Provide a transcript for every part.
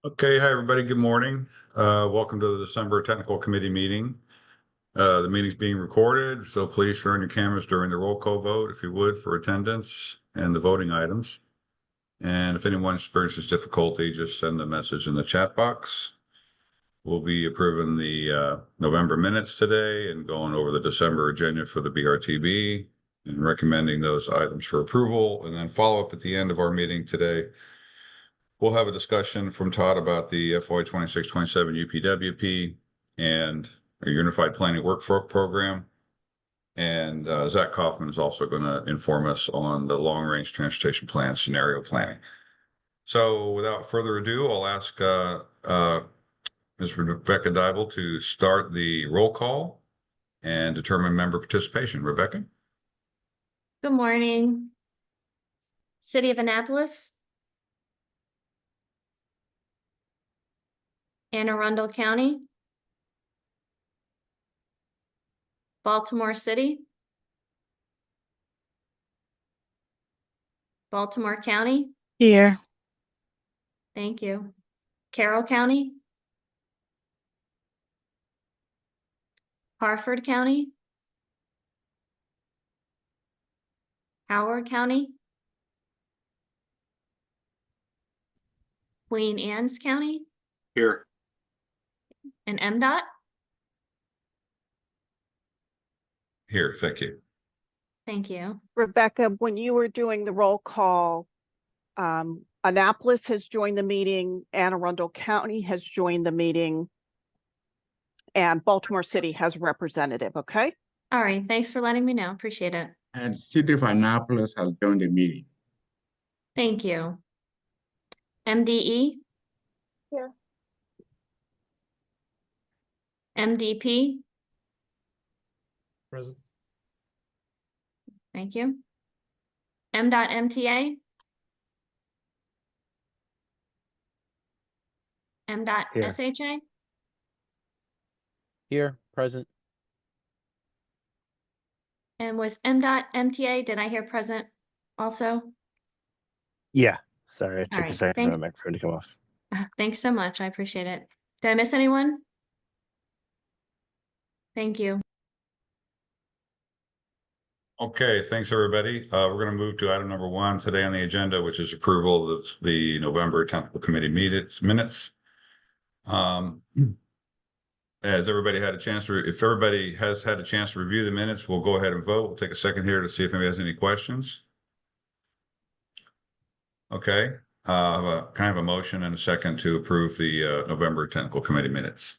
Okay, hi, everybody. Good morning. Welcome to the December Technical Committee meeting. The meeting's being recorded, so please turn your cameras during the roll call vote, if you would, for attendance and the voting items. And if anyone experiences difficulty, just send a message in the chat box. We'll be approving the November minutes today and going over the December agenda for the BRTB and recommending those items for approval, and then follow up at the end of our meeting today. We'll have a discussion from Todd about the FY 26-27 UPWP and a Unified Planning Work Program. And Zach Kaufman is also going to inform us on the long-range transportation plan scenario planning. So without further ado, I'll ask Ms. Rebecca Dybel to start the roll call and determine member participation. Rebecca? Good morning. City of Annapolis. Anne Arundel County. Baltimore City. Baltimore County. Here. Thank you. Carroll County. Harford County. Howard County. Queen Anne's County. Here. And MDOT. Here, thank you. Thank you. Rebecca, when you were doing the roll call, Annapolis has joined the meeting, Anne Arundel County has joined the meeting, and Baltimore City has a representative, okay? All right. Thanks for letting me know. Appreciate it. And City of Annapolis has joined the meeting. Thank you. MDE. Here. MDP. Present. Thank you. MDOT MTA. MDOT Here. SHA. Here, present. And was MDOT MTA, did I hear present also? Yeah. Sorry, it took right, a second for thanks. my microphone to come off. Thanks so much. I appreciate it. Did I miss anyone? Thank you. Okay, thanks, everybody. We're going to move to item number 1 today on the agenda, which is approval of the November Technical Committee minutes. As everybody had a chance to, if everybody has had a chance to review the minutes, we'll go ahead and vote. We'll take a second here to see if anybody has any questions. Okay, I have a kind of a motion and a second to approve the November Technical Committee minutes.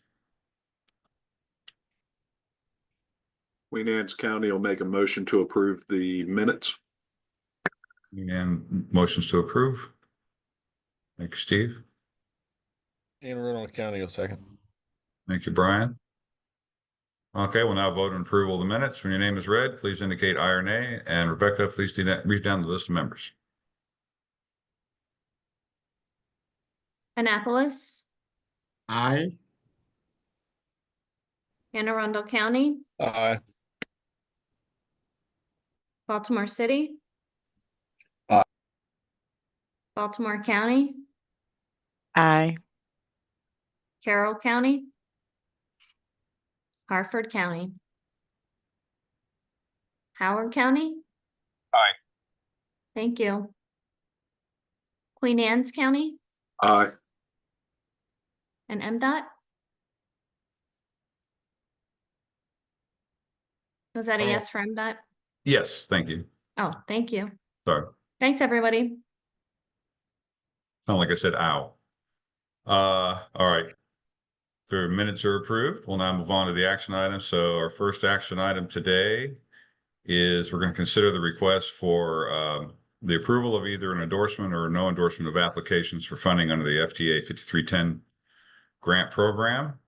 Queen Anne's County will make a motion to approve the minutes. And motions to approve. Thank you, Steve. Anne Arundel County will second. Thank you, Brian. Okay, we'll now vote on approval of the minutes. When your name is read, please indicate aye or nay. And Rebecca, please read down the list of members. Annapolis. Aye. Anne Arundel County. Aye. Baltimore City. Aye. Baltimore County. Aye. Carroll County. Harford County. Howard County. Aye. Thank you. Queen Anne's County. Aye. And MDOT. Was that a yes for MDOT? Yes, thank you. Oh, thank you. Sorry. Thanks, everybody. Sound like I said ow. All right. The minutes are approved. We'll now move on to the action items. So our first action item today is we're going to consider the request for the approval of either an endorsement or no endorsement of applications for funding under the FTA 5310 grant program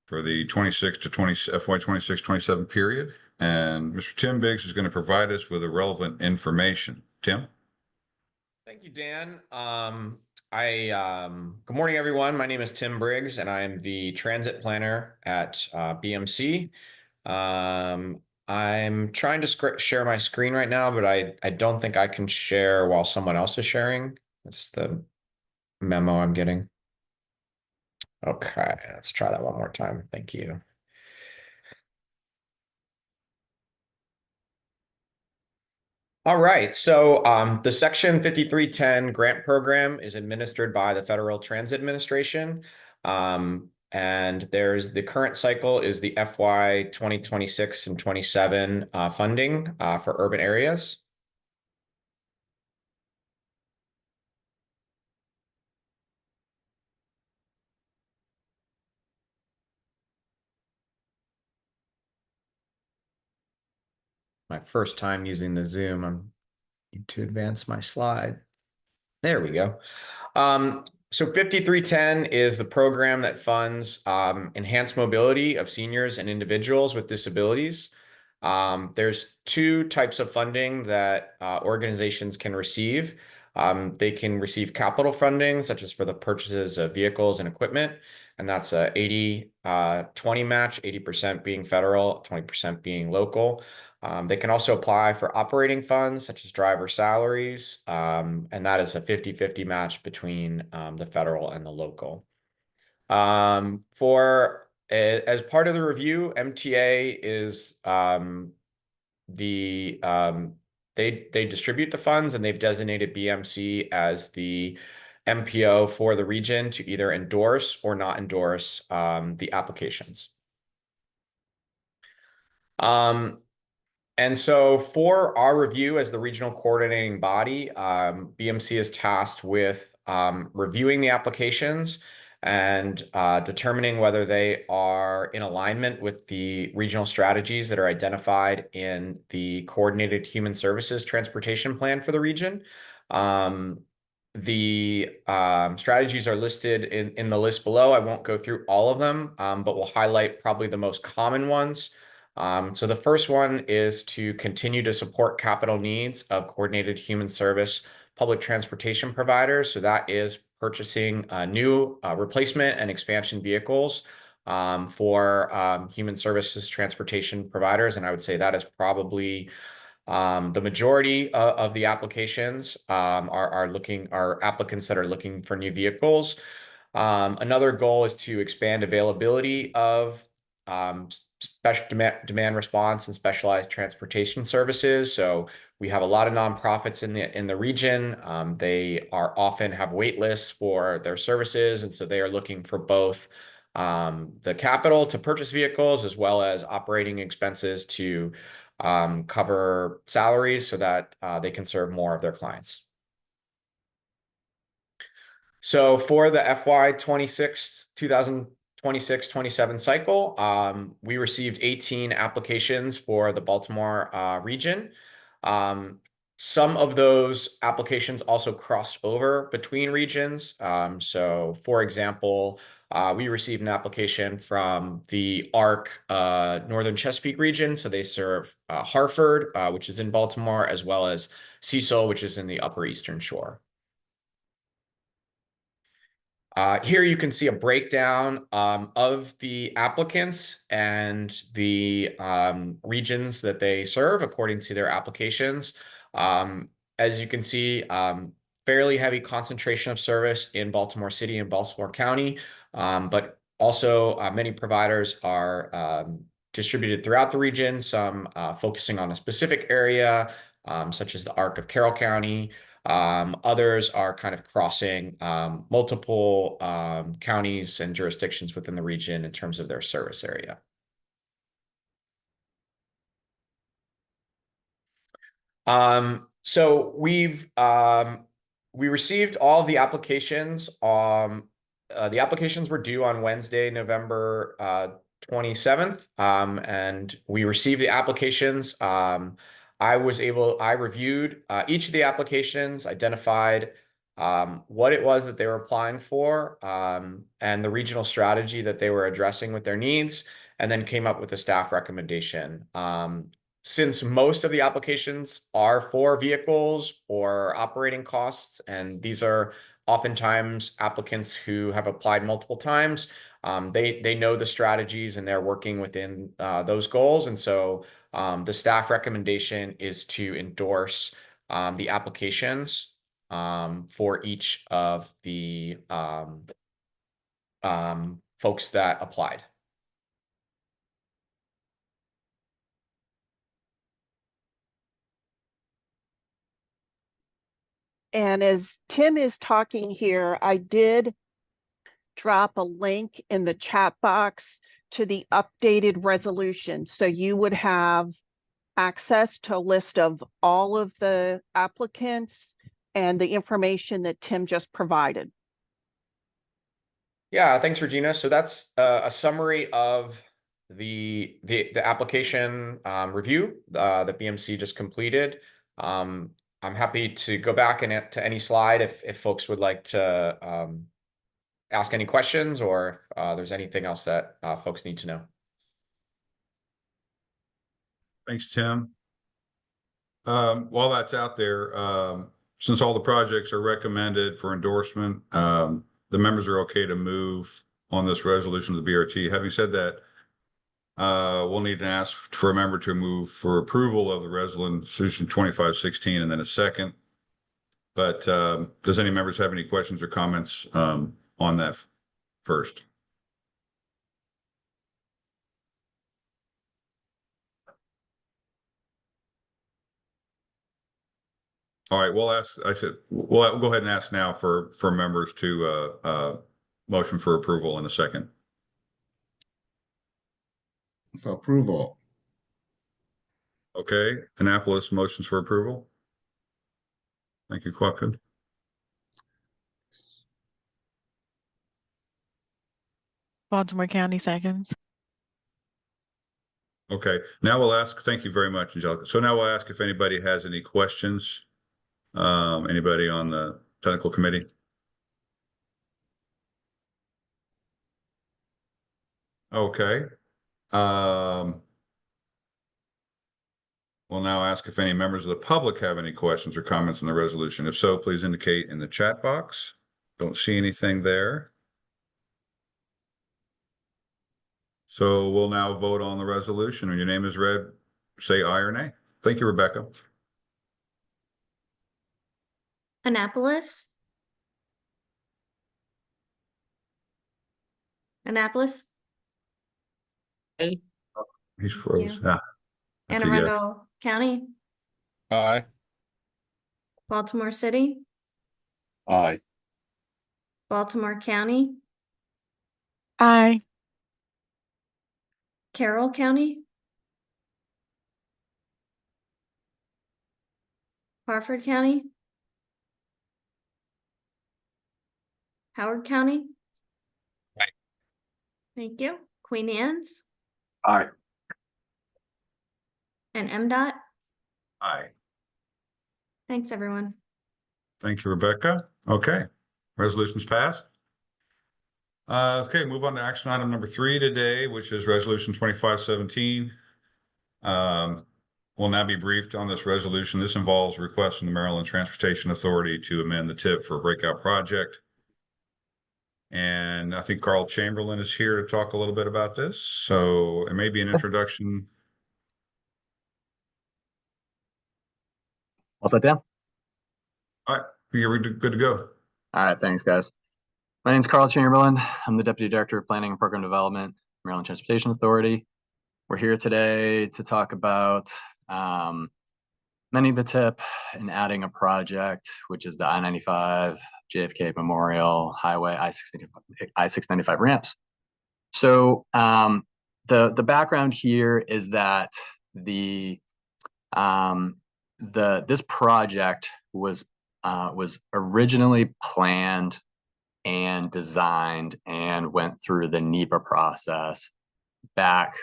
for the 26 to 20 FY 26-27 period. And Mr. Tim Biggs is going to provide us with the relevant information. Tim? Thank you, Dan. Good morning, everyone. My name is Tim Briggs, and I am the transit planner at BMC. I'm trying to share my screen right now, but I don't think I can share while someone else is sharing. That's the memo I'm getting. Okay, let's try that one more time. Thank you. All right, so the Section 5310 grant program is administered by the Federal Transit Administration. And there's the current cycle is the FY 2026 and 27 funding for urban areas. My first time using the Zoom. I'm need to advance my slide. There we go. So 5310 is the program that funds enhanced mobility of seniors and individuals with disabilities. There's two types of funding that organizations can receive. They can receive capital funding, such as for the purchases of vehicles and equipment, and that's a 80-20 match, 80% being federal, 20% being local. They can also apply for operating funds such as driver salaries, and that is a 50-50 match between the federal and the local. As part of the review, MTA is they distribute the funds, and they've designated BMC as the MPO for the region to either endorse or not endorse the applications. And so for our review as the regional coordinating body, BMC is tasked with reviewing the applications and determining whether they are in alignment with the regional strategies that are identified in the Coordinated Human Services Transportation Plan for the region. The strategies are listed in the list below. I won't go through all of them, but we'll highlight probably the most common ones. So the first one is to continue to support capital needs of coordinated human service public transportation providers. So that is purchasing new replacement and expansion vehicles for human services transportation providers. And I would say that is probably the majority of the applications are applicants that are looking for new vehicles. Another goal is to expand availability of special demand response and specialized transportation services. So we have a lot of nonprofits in the region. They often have wait lists for their services, and so they are looking for both the capital to purchase vehicles as well as operating expenses to cover salaries so that they can serve more of their clients. So for the FY 2026-27 cycle, we received 18 applications for the Baltimore region. Some of those applications also crossed over between regions. So for example, we received an application from the ARC Northern Chesapeake region. So they serve Hartford, which is in Baltimore, as well as Cecil, which is in the Upper Eastern Shore. Here you can see a breakdown of the applicants and the regions that they serve according to their applications. As you can see, fairly heavy concentration of service in Baltimore City and Baltimore County, but also many providers are distributed throughout the region, some focusing on a specific area, such as the ARC of Carroll County. Others are kind of crossing multiple counties and jurisdictions within the region in terms of their service area. So we received all of the applications. The applications were due on Wednesday, November 27th, and we received the applications. I reviewed each of the applications, identified what it was that they were applying for, and the regional strategy that they were addressing with their needs, and then came up with a staff recommendation. Since most of the applications are for vehicles or operating costs, and these are oftentimes applicants who have applied multiple times, they know the strategies and they're working within those goals. And so the staff recommendation is to endorse the applications for each of the folks that applied. And as Tim is talking here, I did drop a link in the chat box to the updated resolution. So you would have access to a list of all of the applicants and the information that Tim just provided. Yeah, thanks, Regina. So that's a summary of the application review that BMC just completed. I'm happy to go back and to any slide if folks would like to ask any questions, or if there's anything else that folks need to know. Thanks, Tim. While that's out there, since all the projects are recommended for endorsement, the members are okay to move on this resolution to the BRT. Having said that, we'll need to ask for a member to move for approval of the resolution 2516 and then a second. But does any members have any questions or comments on that first? All right, we'll ask, we'll go ahead and ask now for members to motion for approval in a second. For approval. Okay, Annapolis motions for approval. Thank you, Quackwood. Baltimore County seconds. Okay, now we'll ask, thank you very much, Angelica. So now we'll ask if anybody has any questions. Anybody on the technical committee? Okay. We'll now ask if any members of the public have any questions or comments on the resolution. If so, please indicate in the chat box. Don't see anything there. So we'll now vote on the resolution. When your name is read, say aye or nay. Thank you, Rebecca. Annapolis? Annapolis? He's froze. you. Yeah. That's Anne a yes. Arundel County? Aye. Baltimore City? Aye. Baltimore County? Aye. Carroll County? Harford County? Howard County? Aye. Thank you. Queen Anne's Aye. and MDOT? Aye. Thanks, everyone. Thank you, Rebecca. Okay, resolution's passed. Okay, move on to action item number 3 today, which is resolution 2517. We'll now be briefed on this resolution. This involves request from the Maryland Transportation Authority to amend the TIP for a breakout project. And I think Carl Chamberlain is here to talk a little bit about this. So it may be an introduction. All set down? All right, you're good to go. All right, thanks, guys. My name's Carl Chamberlain. I'm the Deputy Director of Planning and Program Development, Maryland Transportation Authority. We're here today to talk about amending the TIP and adding a project, which is the I-95 JFK Memorial Highway I-695 ramps. So the background here is that this project was originally planned and designed and went through the NEPA process back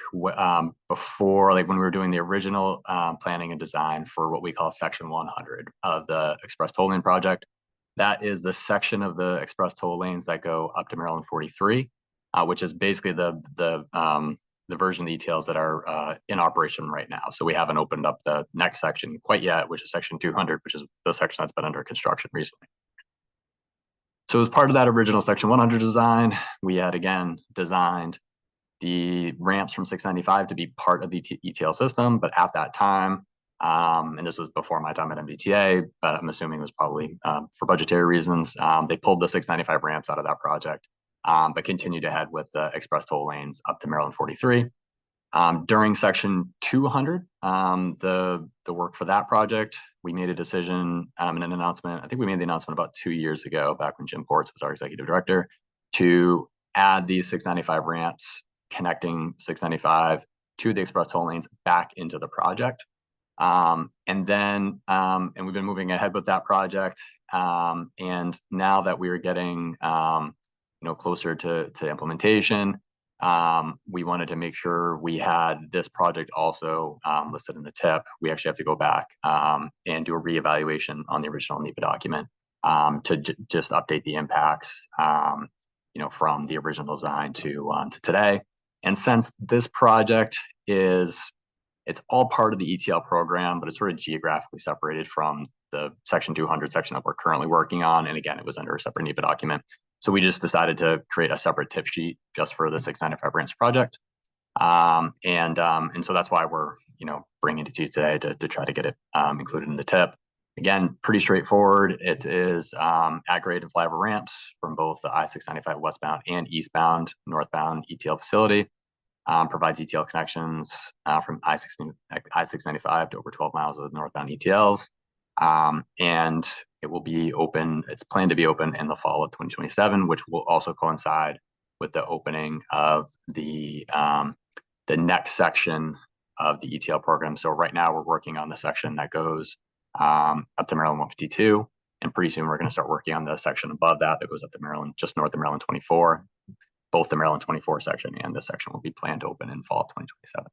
before, like when we were doing the original planning and design for what we call Section 100 of the Express Toll Lane project. That is the section of the Express Toll Lanes that go up to Maryland 43, which is basically the version details that are in operation right now. So we haven't opened up the next section quite yet, which is Section 200, which is the section that's been under construction recently. So as part of that original Section 100 design, we had again designed the ramps from 695 to be part of the ETL system, but at that time, and this was before my time at MDTA, but I'm assuming it was probably for budgetary reasons, they pulled the 695 ramps out of that project but continued ahead with the express toll lanes up to Maryland 43. During section 200, the work for that project, we made a decision and an announcement. I think we made the announcement about 2 years ago, back when Jim Ports was our executive director, to add these 695 ramps connecting 695 to the express toll lanes back into the project. And we've been moving ahead with that project. And now that we are getting, closer to implementation, we wanted to make sure we had this project also listed in the tip. We actually have to go back and do a reevaluation on the original NEPA document to just update the impacts, from the original design to today. And since this project it's all part of the ETL program, but it's sort of geographically separated from the section 200 section that we're currently working on. And again, it was under a separate NEPA document. So we just decided to create a separate tip sheet just for the 695 branch project. And so that's why we're, bringing it to you today to try to get it included in the tip. Again, pretty straightforward. It is at grade and flyover ramps from both the I-695 westbound and eastbound northbound ETL facility. Provides ETL connections from I-695 to over 12 miles of northbound ETLs. And it will be open, it's planned to be open in the fall of 2027, which will also coincide with the opening of the next section of the ETL program. So right now we're working on the section that goes up to Maryland 152. And pretty soon we're going to start working on the section above that goes up to Maryland, just north of Maryland 24. Both the Maryland 24 section and this section will be planned to open in fall of 2027.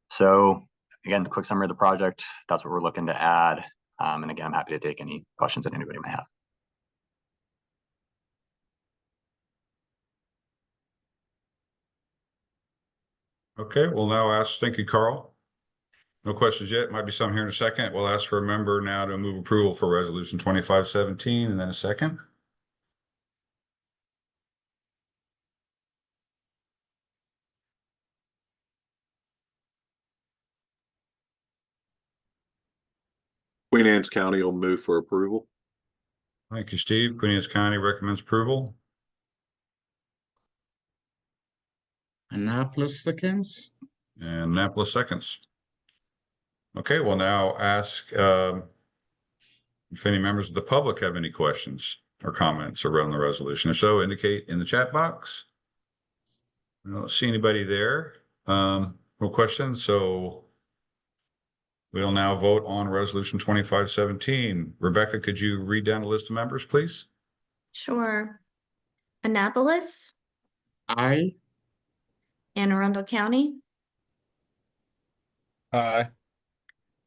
So again, the quick summary of the project, that's what we're looking to add. And again, I'm happy to take any questions that anybody may have. Okay, we'll now ask, thank you, Carl. No questions yet. Might be some here in a second. We'll ask for a member now to move approval for resolution 2517 and then a second. Queen Anne's County will move for approval. Thank you, Steve. Queen Anne's County recommends approval. Annapolis seconds. And Annapolis seconds. Okay, we'll now ask if any members of the public have any questions or comments around the resolution. If so, indicate in the chat box. I don't see anybody there. No questions, so we'll now vote on resolution 2517. Rebecca, could you read down the list of members, please? Sure. Annapolis, Aye. Anne Arundel County, Aye.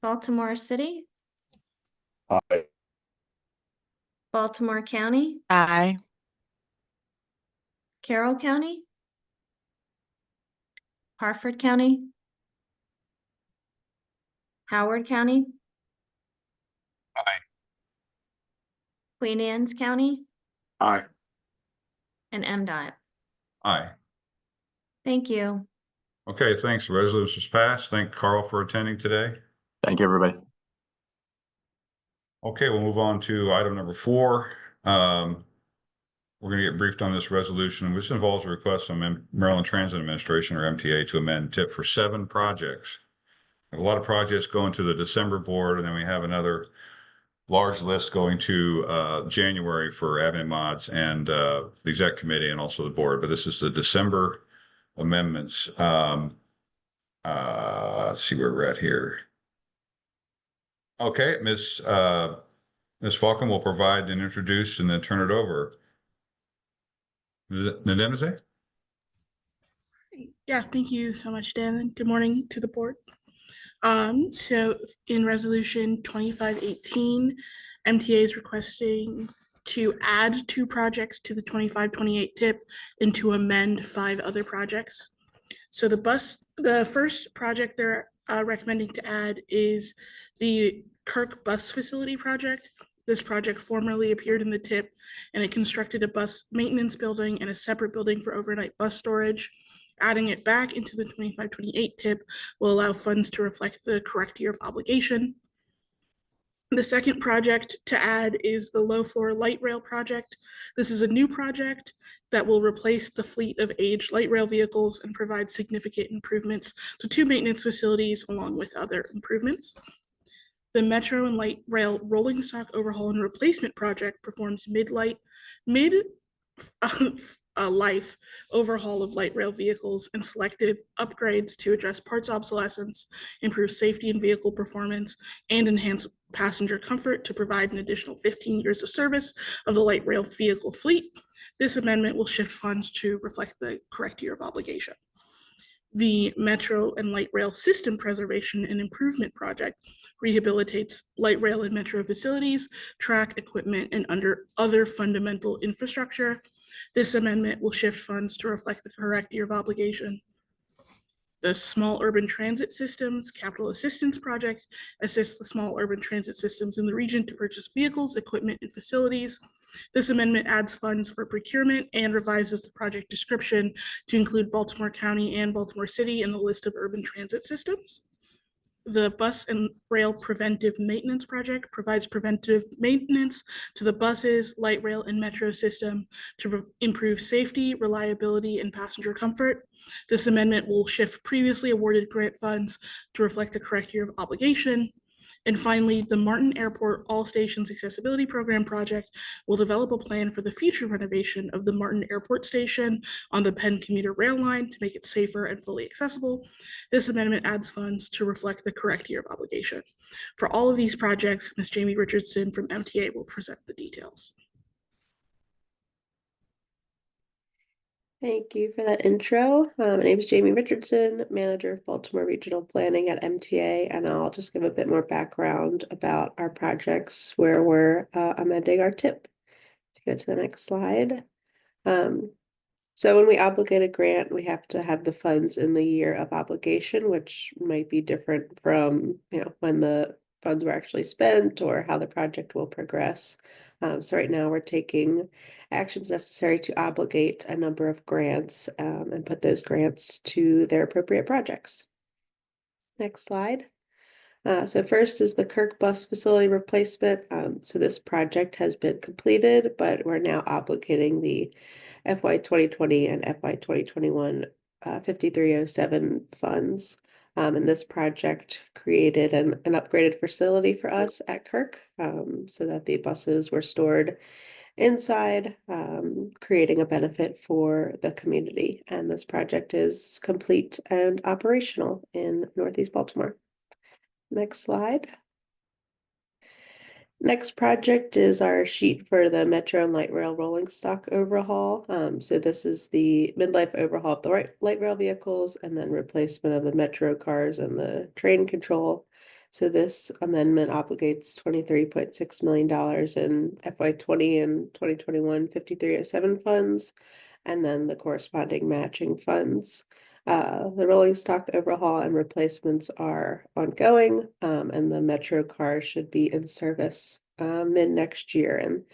Baltimore City, Aye. Baltimore County, Aye. Carroll County, Harford County, Howard County, Aye. Queen Anne's County, Aye. and MDOT. Aye. Thank you. Okay, thanks. The resolution is passed. Thank Carl for attending today. Thank you, everybody. Okay, we'll move on to item number 4. We're going to get briefed on this resolution, which involves a request from Maryland Transit Administration, or MTA, to amend TIP for 7 projects. A lot of projects going to the December board, and then we have another large list going to January for admin mods and the exec committee and also the board. But this is the December amendments. Let's see where we're at here. Okay, Ms. Falcon will provide and introduce and then turn it over. Nademize? Yeah, thank you so much, Dan, and good morning to the board. So in resolution 2518, MTA is requesting to add 2 projects to the 2528 TIP and to amend 5 other projects. So the first project they're recommending to add is the Kirk Bus Facility project. This project formerly appeared in the TIP, and it constructed a bus maintenance building and a separate building for overnight bus storage. Adding it back into the 2528 TIP will allow funds to reflect the correct year of obligation. The second project to add is the low floor light rail project. This is a new project that will replace the fleet of aged light rail vehicles and provide significant improvements to two maintenance facilities along with other improvements. The Metro and Light Rail Rolling Stock Overhaul and Replacement Project performs mid-life overhaul of light rail vehicles and selective upgrades to address parts obsolescence, improve safety and vehicle performance, and enhance passenger comfort to provide an additional 15 years of service of the light rail vehicle fleet. This amendment will shift funds to reflect the correct year of obligation. The Metro and Light Rail System Preservation and Improvement Project rehabilitates light rail and metro facilities, track equipment, and under other fundamental infrastructure. This amendment will shift funds to reflect the correct year of obligation. The Small Urban Transit Systems Capital Assistance Project assists the small urban transit systems in the region to purchase vehicles, equipment, and facilities. This amendment adds funds for procurement and revises the project description to include Baltimore County and Baltimore City in the list of urban transit systems. The Bus and Rail Preventive Maintenance Project provides preventive maintenance to the buses, light rail, and metro system to improve safety, reliability, and passenger comfort. This amendment will shift previously awarded grant funds to reflect the correct year of obligation. And finally, the Martin Airport All Stations Accessibility Program project will develop a plan for the future renovation of the Martin Airport Station on the Penn commuter rail line to make it safer and fully accessible. This amendment adds funds to reflect the correct year of obligation. For all of these projects, Ms. Jamie Richardson from MTA will present the details. Thank you for that intro. My name is Jamie Richardson, Manager of Baltimore Regional Planning at MTA, and I'll just give a bit more background about our projects where we're amending our TIP. To go to the next slide. So when we obligate a grant, we have to have the funds in the year of obligation, which might be different from when the funds were actually spent or how the project will progress. So right now we're taking actions necessary to obligate a number of grants and put those grants to their appropriate projects. Next slide. So first is the Kirk Bus Facility Replacement. So this project has been completed, but we're now obligating the FY 2020 and FY 2021 5307 funds. And this project created an upgraded facility for us at Kirk so that the buses were stored inside, creating a benefit for the community. And this project is complete and operational in Northeast Baltimore. Next slide. Next project is our sheet for the Metro and Light Rail Rolling Stock Overhaul. So this is the midlife overhaul of the light rail vehicles and then replacement of the Metro cars and the train control. So this amendment obligates $23.6 million in FY 20 and 2021 5307 funds, and then the corresponding matching funds. The rolling stock overhaul and replacements are ongoing, and the Metro cars should be in service mid next year, and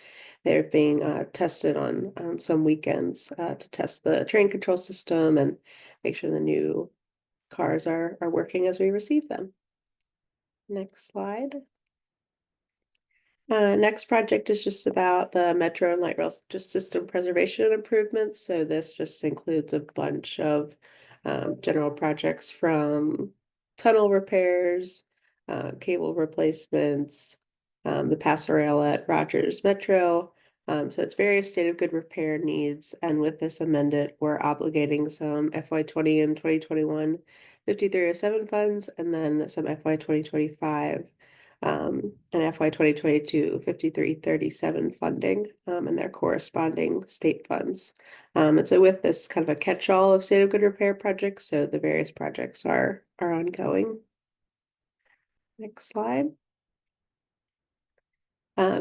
they're being tested on some weekends to test the train control system and make sure the new cars are working as we receive them. Next slide. Next project is just about the Metro and Light Rail System Preservation and Improvements. So this just includes a bunch of general projects from tunnel repairs, cable replacements, the Passerelle at Rogers Metro. So it's various state of good repair needs. And with this amendment, we're obligating some FY 20 and 2021 5307 funds, and then some FY 2025 and FY 2022 5337 funding and their corresponding state funds. And so with this kind of a catch-all of state of good repair projects, so the various projects are ongoing. Next slide.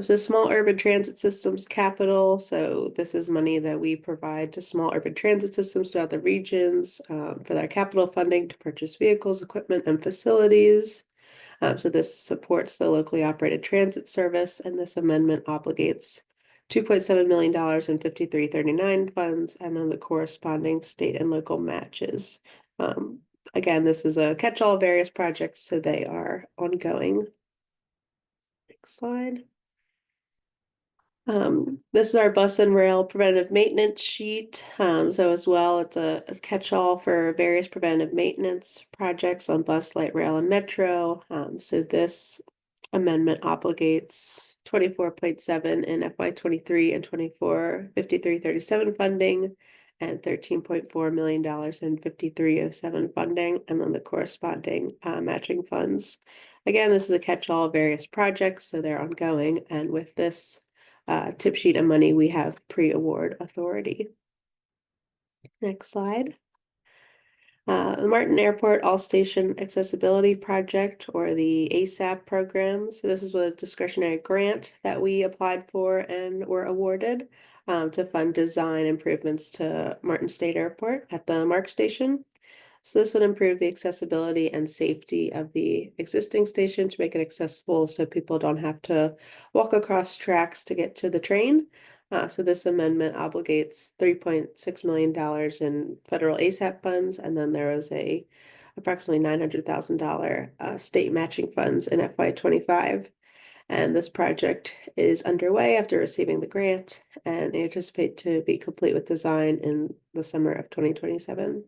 So small urban transit systems capital. So this is money that we provide to small urban transit systems throughout the regions for their capital funding to purchase vehicles, equipment, and facilities. So this supports the locally operated transit service, and this amendment obligates $2.7 million in 5339 funds, and then the corresponding state and local matches. Again, this is a catch-all of various projects, so they are ongoing. Next slide. This is our bus and rail preventative maintenance sheet. So as well, it's a catch-all for various preventative maintenance projects on bus, light rail, and metro. So this amendment obligates 24.7 in FY 23 and 24 5337 funding and $13.4 million in 5307 funding, and then the corresponding matching funds. Again, this is a catch-all of various projects, so they're ongoing, and with this tip sheet of money, we have pre-award authority. Next slide. The Martin Airport All Station Accessibility Project, or the ASAP program. So this is a discretionary grant that we applied for and were awarded to fund design improvements to Martin State Airport at the MARC station. So this would improve the accessibility and safety of the existing station to make it accessible so people don't have to walk across tracks to get to the train. So this amendment obligates $3.6 million in federal ASAP funds, and then there was a approximately $900,000 state matching funds in FY 25. And this project is underway after receiving the grant and anticipate to be complete with design in the summer of 2027.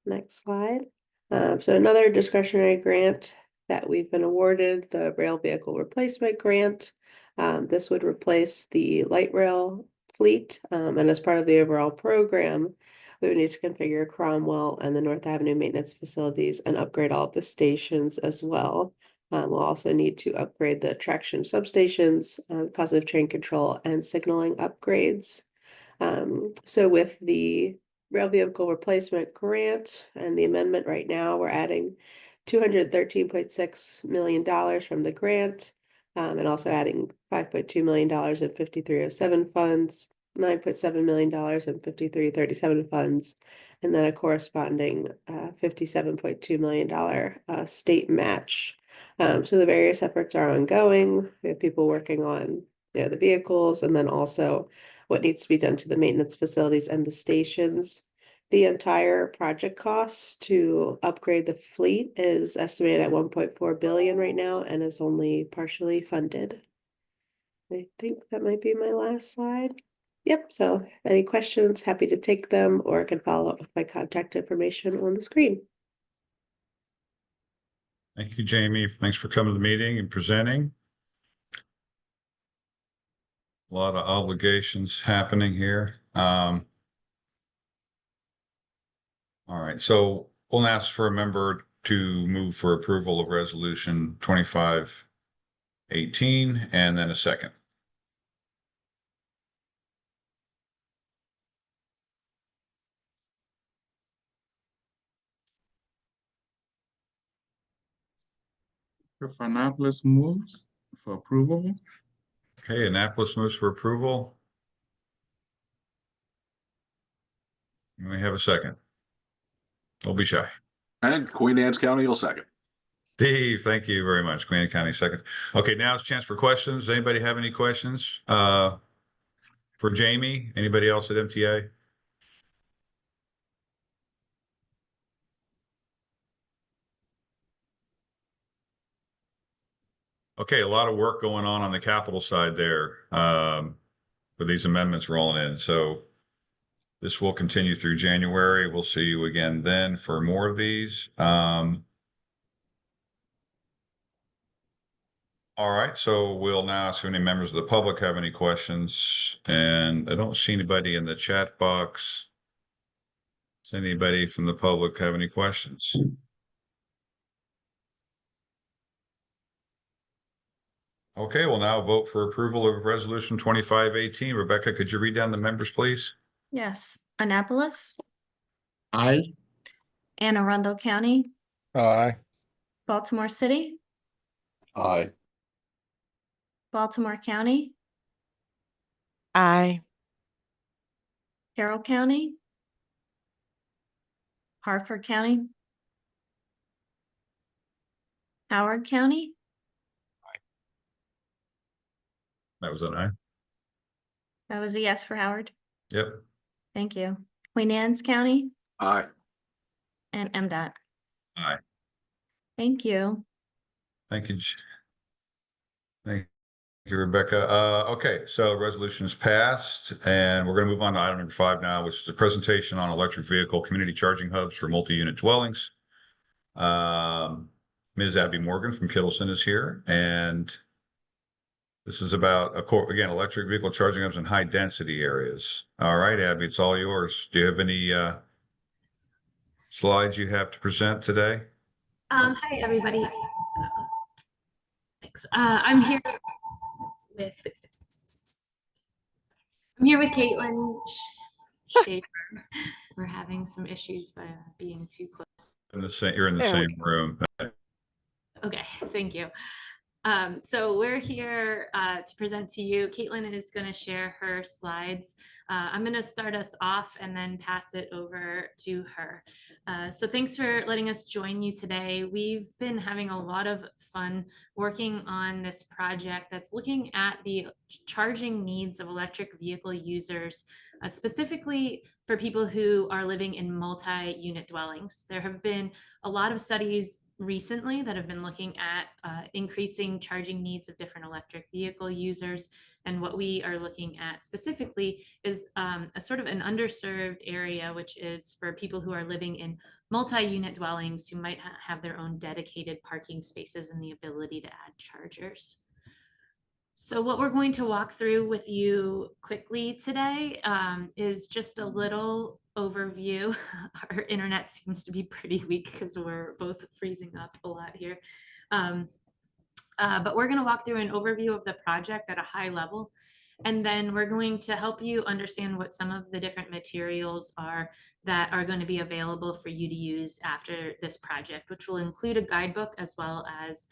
Next slide. So another discretionary grant that we've been awarded, the rail vehicle replacement grant. This would replace the light rail fleet, and as part of the overall program, we would need to configure Cromwell and the North Avenue maintenance facilities and upgrade all of the stations as well. We'll also need to upgrade the traction substations, positive train control, and signaling upgrades. So with the rail vehicle replacement grant and the amendment right now, we're adding $213.6 million from the grant, and also adding $5.2 million in 5307 funds, $9.7 million in 5337 funds, and then a corresponding $57.2 million state match. So the various efforts are ongoing. We have people working on the vehicles, and then also what needs to be done to the maintenance facilities and the stations. The entire project cost to upgrade the fleet is estimated at 1.4 billion right now and is only partially funded. I think that might be my last slide. Yep, so if any questions, happy to take them, or I can follow up with my contact information on the screen. Thank you, Jamie. Thanks for coming to the meeting and presenting. A lot of obligations happening here. All right, so we'll ask for a member to move for approval of resolution 2518 and then a second. Annapolis moves for approval. Okay, Annapolis moves for approval. And we have a second. Don't be shy. And Queen Anne's County will second. Steve, thank you very much. Queen Anne County second. Okay, now it's a chance for questions. Anybody have any questions for Jamie? Anybody else at MTA? Okay, a lot of work going on the capital side there with these amendments rolling in. So this will continue through January. We'll see you again then for more of these. All right, so we'll now ask if any members of the public have any questions, and I don't see anybody in the chat box. Does anybody from the public have any questions? Okay, we'll now vote for approval of resolution 2518. Rebecca, could you read down the members, please? Yes. Annapolis, Aye. Anne Arundel County, Aye. Baltimore City, Aye. Baltimore County, Aye. Carroll County, Harford County, Howard County, That was an aye. that was a yes for Howard. Yep. Thank you. Queen Anne's County, Aye. and MDOT. Aye. Thank you. Thank you. Thank you, Rebecca. Okay, so resolution is passed, and we're going to move on to item number 5 now, which is a presentation on electric vehicle community charging hubs for multi-unit dwellings. Ms. Abby Morgan from Kittleson is here, and this is about, again, electric vehicle charging hubs in high density areas. All right, Abby, it's all yours. Do you have any slides you have to present today? Hi, everybody. Thanks. I'm here with Caitlin Schaefer. We're having some issues by being too close. You're in the same room. Okay, thank you. So we're here to present to you. Caitlin is going to share her slides. I'm going to start us off and then pass it over to her. So thanks for letting us join you today. We've been having a lot of fun working on this project that's looking at the charging needs of electric vehicle users, specifically for people who are living in multi-unit dwellings. There have been a lot of studies recently that have been looking at increasing charging needs of different electric vehicle users. And what we are looking at specifically is a sort of an underserved area, which is for people who are living in multi-unit dwellings who might have their own dedicated parking spaces and the ability to add chargers. So what we're going to walk through with you quickly today is just a little overview. Our internet seems to be pretty weak because we're both freezing up a lot here. But we're going to walk through an overview of the project at a high level. And then we're going to help you understand what some of the different materials are that are going to be available for you to use after this project, which will include a guidebook as well as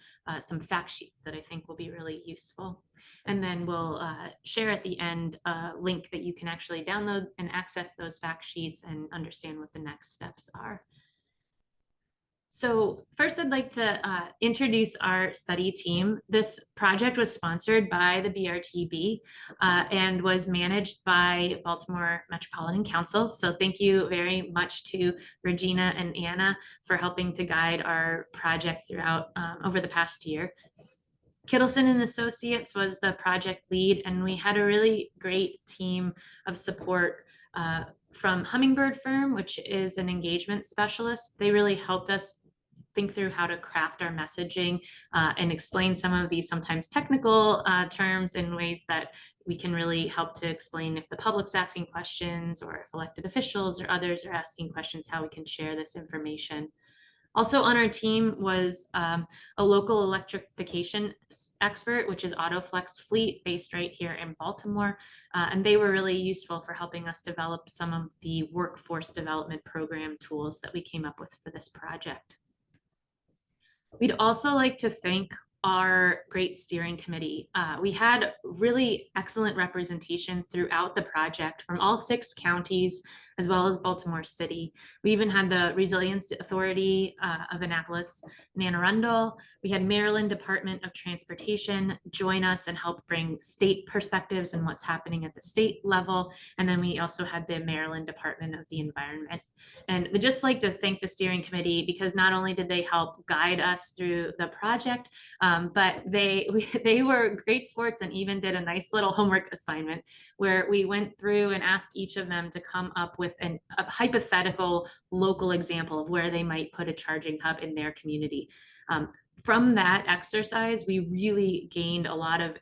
some fact sheets that I think will be really useful. And then we'll share at the end a link that you can actually download and access those fact sheets and understand what the next steps are. So first, I'd like to introduce our study team. This project was sponsored by the BRTB and was managed by Baltimore Metropolitan Council. So thank you very much to Regina and Anna for helping to guide our project throughout over the past year. Kittleson and Associates was the project lead, and we had a really great team of support from Hummingbird Firm, which is an engagement specialist. They really helped us think through how to craft our messaging and explain some of these sometimes technical terms in ways that we can really help to explain if the public's asking questions or if elected officials or others are asking questions, how we can share this information. Also on our team was a local electrification expert, which is Autoflex Fleet, based right here in Baltimore. And they were really useful for helping us develop some of the workforce development program tools that we came up with for this project. We'd also like to thank our great steering committee. We had really excellent representation throughout the project from all 6 counties, as well as Baltimore City. We even had the Resilience Authority of Annapolis and Anne Arundel. We had Maryland Department of Transportation join us and help bring state perspectives and what's happening at the state level. And then we also had the Maryland Department of the Environment. And we'd just like to thank the steering committee because not only did they help guide us through the project, but they were great sports and even did a nice little homework assignment where we went through and asked each of them to come up with a hypothetical local example of where they might put a charging hub in their community. From that exercise, we really gained a lot of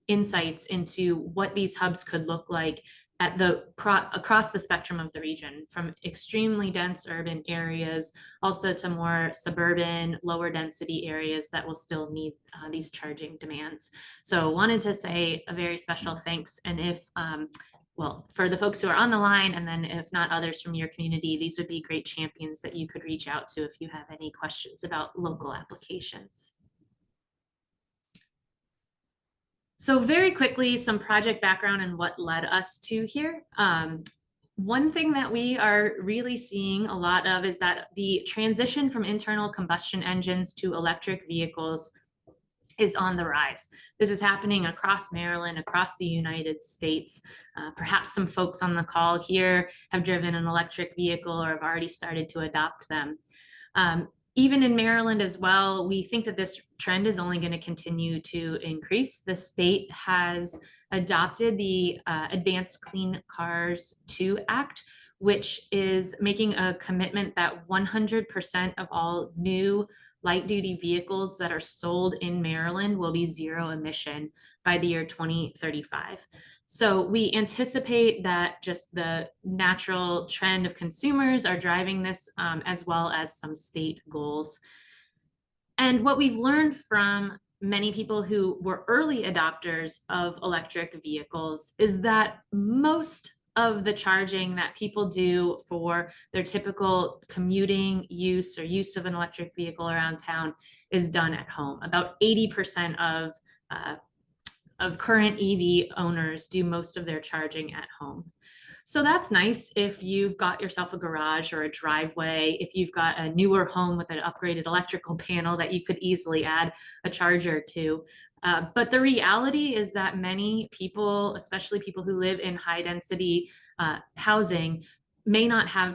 insights into what these hubs could look like at across the spectrum of the region, from extremely dense urban areas, also to more suburban, lower density areas that will still need these charging demands. So wanted to say a very special thanks. And if, well, for the folks who are on the line, and then if not others from your community, these would be great champions that you could reach out to if you have any questions about local applications. So very quickly, some project background and what led us to here. One thing that we are really seeing a lot of is that the transition from internal combustion engines to electric vehicles is on the rise. This is happening across Maryland, across the United States. Perhaps some folks on the call here have driven an electric vehicle or have already started to adopt them. Even in Maryland as well, we think that this trend is only going to continue to increase. The state has adopted the Advanced Clean Cars 2 Act, which is making a commitment that 100% of all new light duty vehicles that are sold in Maryland will be zero emission by the year 2035. So we anticipate that just the natural trend of consumers are driving this, as well as some state goals. And what we've learned from many people who were early adopters of electric vehicles is that most of the charging that people do for their typical commuting use or use of an electric vehicle around town is done at home. About 80% of current EV owners do most of their charging at home. So that's nice if you've got yourself a garage or a driveway, if you've got a newer home with an upgraded electrical panel that you could easily add a charger to. But the reality is that many people, especially people who live in high density housing, may not have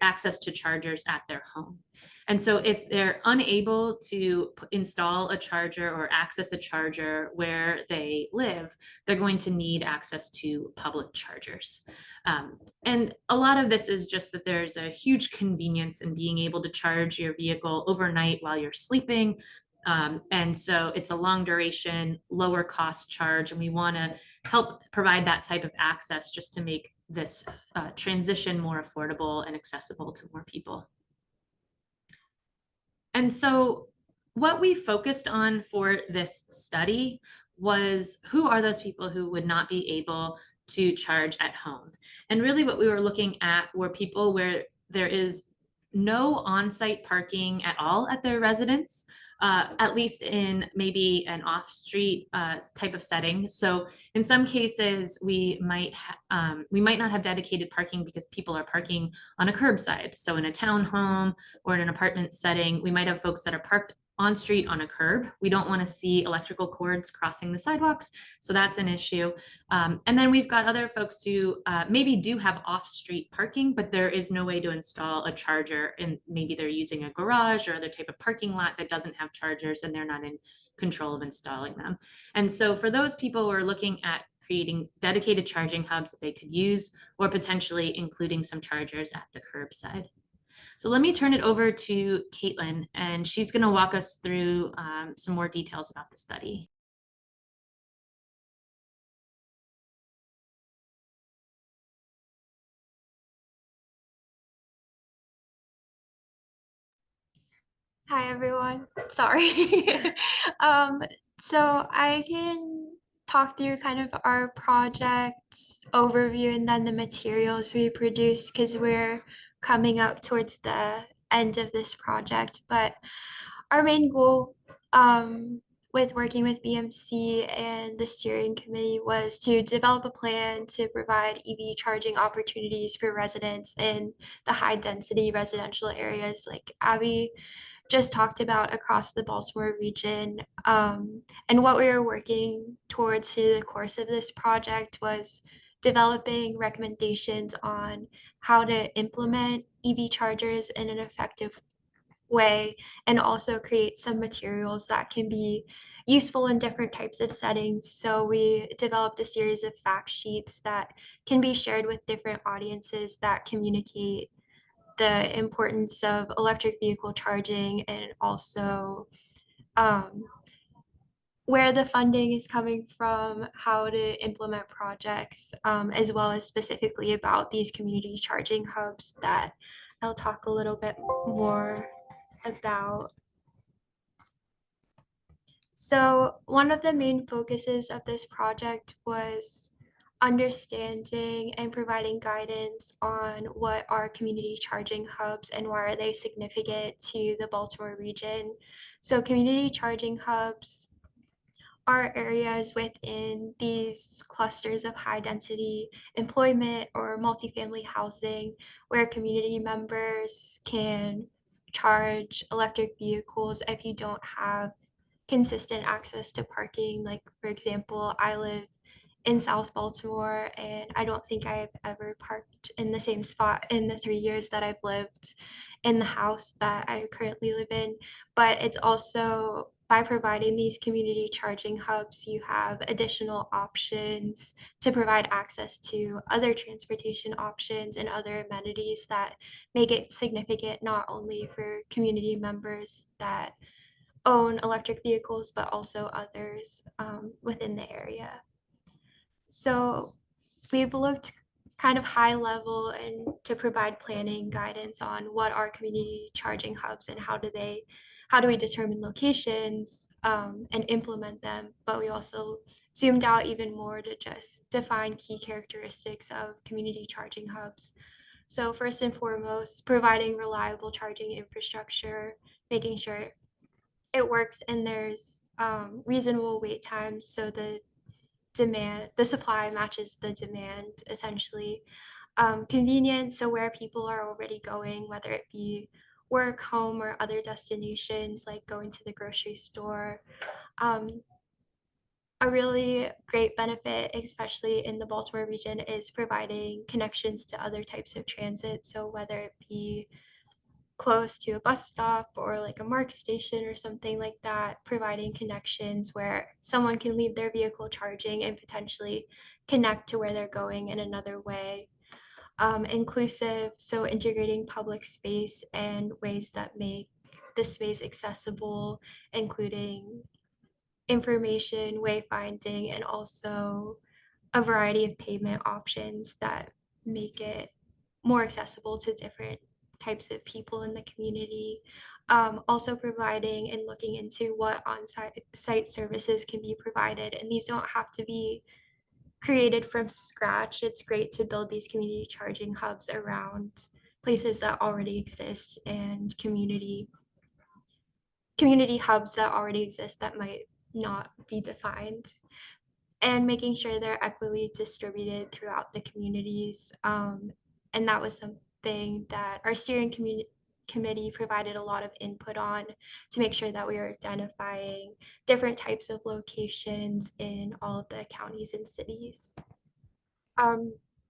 access to chargers at their home. And so if they're unable to install a charger or access a charger where they live, they're going to need access to public chargers. And a lot of this is just that there's a huge convenience in being able to charge your vehicle overnight while you're sleeping. And so it's a long duration, lower cost charge, and we want to help provide that type of access just to make this transition more affordable and accessible to more people. And so what we focused on for this study was who are those people who would not be able to charge at home. And really what we were looking at were people where there is no on-site parking at all at their residence, at least in maybe an off-street type of setting. So in some cases, we might not have dedicated parking because people are parking on a curbside. So in a townhome or in an apartment setting, we might have folks that are parked on street on a curb. We don't want to see electrical cords crossing the sidewalks. So that's an issue. And then we've got other folks who maybe do have off-street parking, but there is no way to install a charger, and maybe they're using a garage or other type of parking lot that doesn't have chargers and they're not in control of installing them. And so for those people, we're looking at creating dedicated charging hubs that they could use, or potentially including some chargers at the curbside. So let me turn it over to Caitlin, and she's going to walk us through some more details about the study. Hi, everyone. Sorry. So I can talk through kind of our project overview and then the materials we produce, because we're coming up towards the end of this project. But our main goal with working with BMC and the steering committee was to develop a plan to provide EV charging opportunities for residents in the high density residential areas like Abby just talked about across the Baltimore region. And what we were working towards through the course of this project was developing recommendations on how to implement EV chargers in an effective way, and also create some materials that can be useful in different types of settings. So we developed a series of fact sheets that can be shared with different audiences that communicate the importance of electric vehicle charging, and also where the funding is coming from, how to implement projects, as well as specifically about these community charging hubs that I'll talk a little bit more about. So one of the main focuses of this project was understanding and providing guidance on what are community charging hubs and why are they significant to the Baltimore region. So community charging hubs are areas within these clusters of high density employment or multifamily housing where community members can charge electric vehicles if you don't have consistent access to parking. Like, for example, I live in South Baltimore, and I don't think I've ever parked in the same spot in the 3 years that I've lived in the house that I currently live in. But it's also by providing these community charging hubs, you have additional options to provide access to other transportation options and other amenities that make it significant not only for community members that own electric vehicles, but also others within the area. So we've looked kind of high level and to provide planning guidance on what are community charging hubs and how do we determine locations and implement them. But we also zoomed out even more to just define key characteristics of community charging hubs. So first and foremost, providing reliable charging infrastructure, making sure it works and there's reasonable wait times so the supply matches the demand essentially. Convenience, so where people are already going, whether it be work, home, or other destinations like going to the grocery store. A really great benefit, especially in the Baltimore region, is providing connections to other types of transit. So whether it be close to a bus stop or like a MARC station or something like that, providing connections where someone can leave their vehicle charging and potentially connect to where they're going in another way. Inclusive, so integrating public space and ways that make the space accessible, including information, wayfinding, and also a variety of payment options that make it more accessible to different types of people in the community. Also providing and looking into what on-site services can be provided. And these don't have to be created from scratch. It's great to build these community charging hubs around places that already exist and community hubs that already exist that might not be defined, and making sure they're equitably distributed throughout the communities. And that was something that our steering committee provided a lot of input on to make sure that we are identifying different types of locations in all of the counties and cities.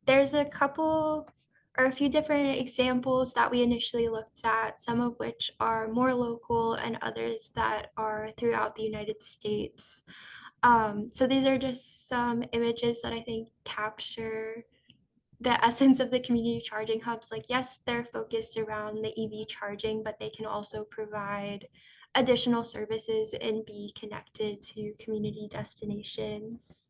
There's a couple or a few different examples that we initially looked at, some of which are more local and others that are throughout the United States. So these are just some images that I think capture the essence of the community charging hubs. Like, yes, they're focused around the EV charging, but they can also provide additional services and be connected to community destinations.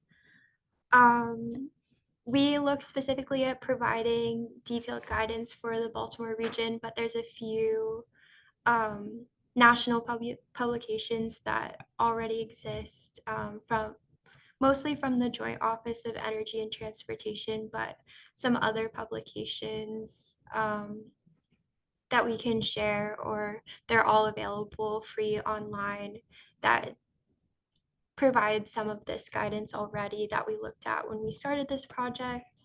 We look specifically at providing detailed guidance for the Baltimore region, but there's a few national publications that already exist mostly from the Joint Office of Energy and Transportation, but some other publications that we can share, or they're all available free online, that provide some of this guidance already that we looked at when we started this project.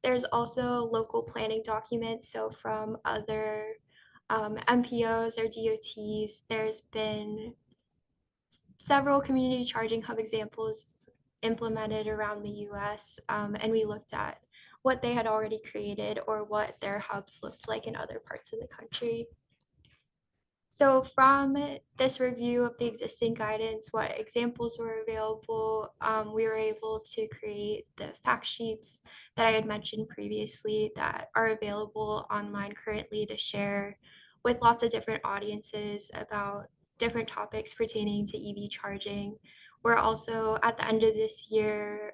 There's also local planning documents. So from other MPOs or DOTs, there's been several community charging hub examples implemented around the US, and we looked at what they had already created or what their hubs looked like in other parts of the country. So from this review of the existing guidance, what examples were available, we were able to create the fact sheets that I had mentioned previously that are available online currently to share with lots of different audiences about different topics pertaining to EV charging. We're also at the end of this year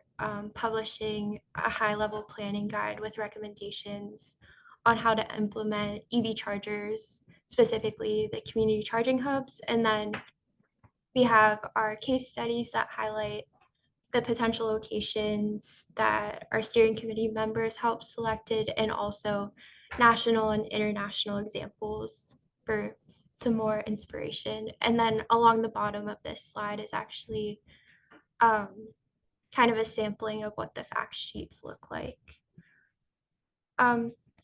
publishing a high-level planning guide with recommendations on how to implement EV chargers, specifically the community charging hubs. And then we have our case studies that highlight the potential locations that our steering committee members helped selected, and also national and international examples for some more inspiration. And then along the bottom of this slide is actually kind of a sampling of what the fact sheets look like.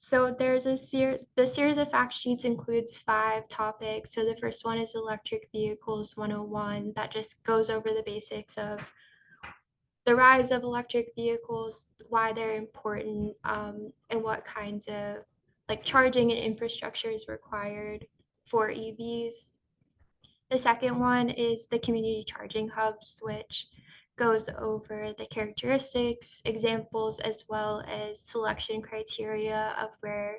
So there's the series of fact sheets includes 5 topics. So the first one is Electric Vehicles 101, that just goes over the basics of the rise of electric vehicles, why they're important, and what kinds of like charging and infrastructure is required for EVs. The second one is the community charging hubs, which goes over the characteristics, examples, as well as selection criteria of where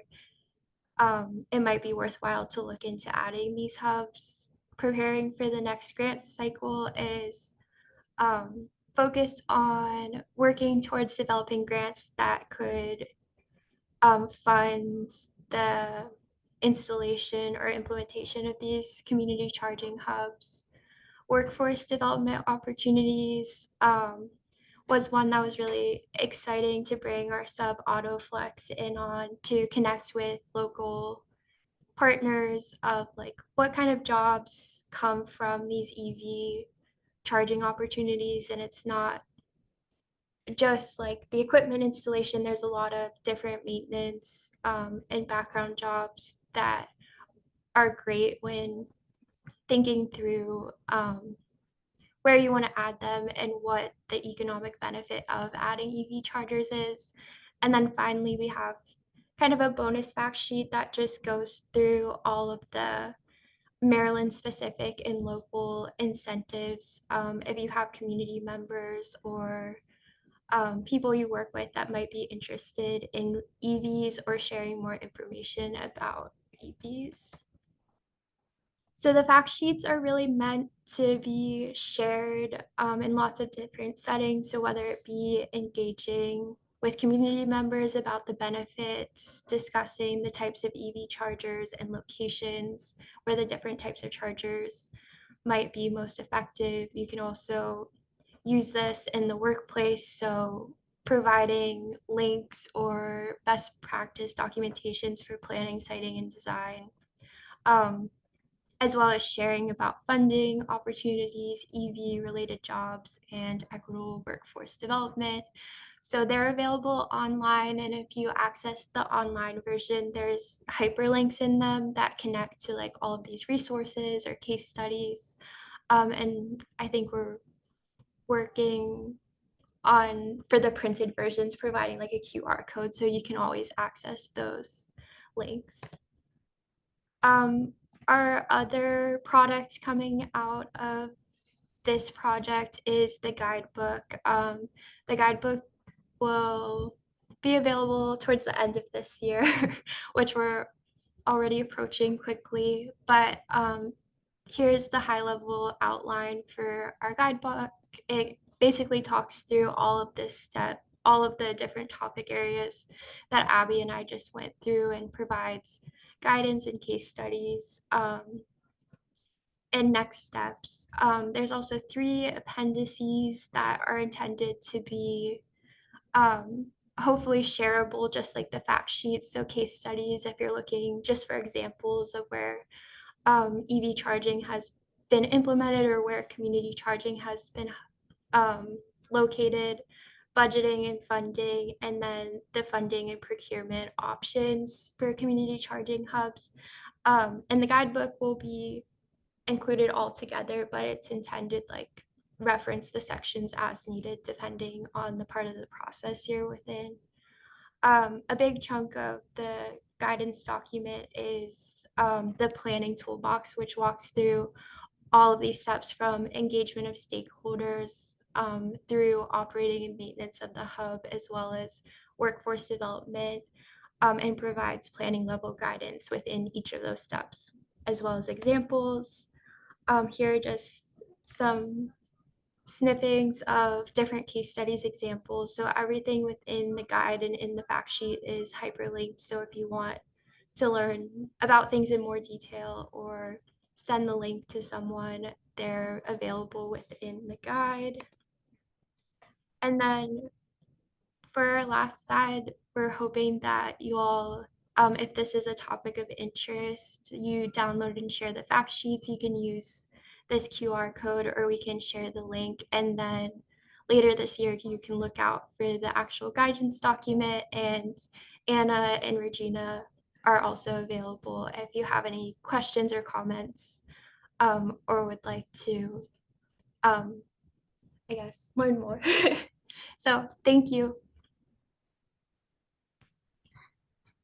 it might be worthwhile to look into adding these hubs. Preparing for the next grant cycle is focused on working towards developing grants that could fund the installation or implementation of these community charging hubs. Workforce development opportunities was one that was really exciting to bring our sub AutoFlex in on to connect with local partners of like what kind of jobs come from these EV charging opportunities. And it's not just like the equipment installation, there's a lot of different maintenance and background jobs that are great when thinking through where you want to add them and what the economic benefit of adding EV chargers is. And then finally, we have kind of a bonus fact sheet that just goes through all of the Maryland specific and local incentives. If you have community members or people you work with that might be interested in EVs or sharing more information about EVs. So the fact sheets are really meant to be shared in lots of different settings. So whether it be engaging with community members about the benefits, discussing the types of EV chargers and locations where the different types of chargers might be most effective. You can also use this in the workplace. So providing links or best practice documentations for planning, siting, and design. As well as sharing about funding opportunities, EV related jobs, and equitable workforce development. So they're available online, and if you access the online version, there's hyperlinks in them that connect to like all of these resources or case studies. And I think we're working on, for the printed versions, providing like a QR code so you can always access those links. Our other product coming out of this project is the guidebook. The guidebook will be available towards the end of this year, which we're already approaching quickly. But here's the high-level outline for our guidebook. It basically talks through all of the different topic areas that Abby and I just went through and provides guidance and case studies and next steps. There's also 3 appendices that are intended to be hopefully shareable, just like the fact sheets. So case studies, if you're looking just for examples of where EV charging has been implemented or where community charging has been located, budgeting and funding, and then the funding and procurement options for community charging hubs. And the guidebook will be included all together, but it's intended like reference the sections as needed depending on the part of the process you're within. A big chunk of the guidance document is the planning toolbox, which walks through all of these steps from engagement of stakeholders through operating and maintenance of the hub, as well as workforce development, and provides planning level guidance within each of those steps, as well as examples. Here are just some snippings of different case studies examples. So everything within the guide and in the fact sheet is hyperlinked. So if you want to learn about things in more detail or send the link to someone, they're available within the guide. And then for our last side, we're hoping that you all, if this is a topic of interest, you download and share the fact sheets. You can use this QR code or we can share the link. And then later this year, you can look out for the actual guidance document, and Anna and Regina are also available if you have any questions or comments or would like to, I guess, learn more. So thank you.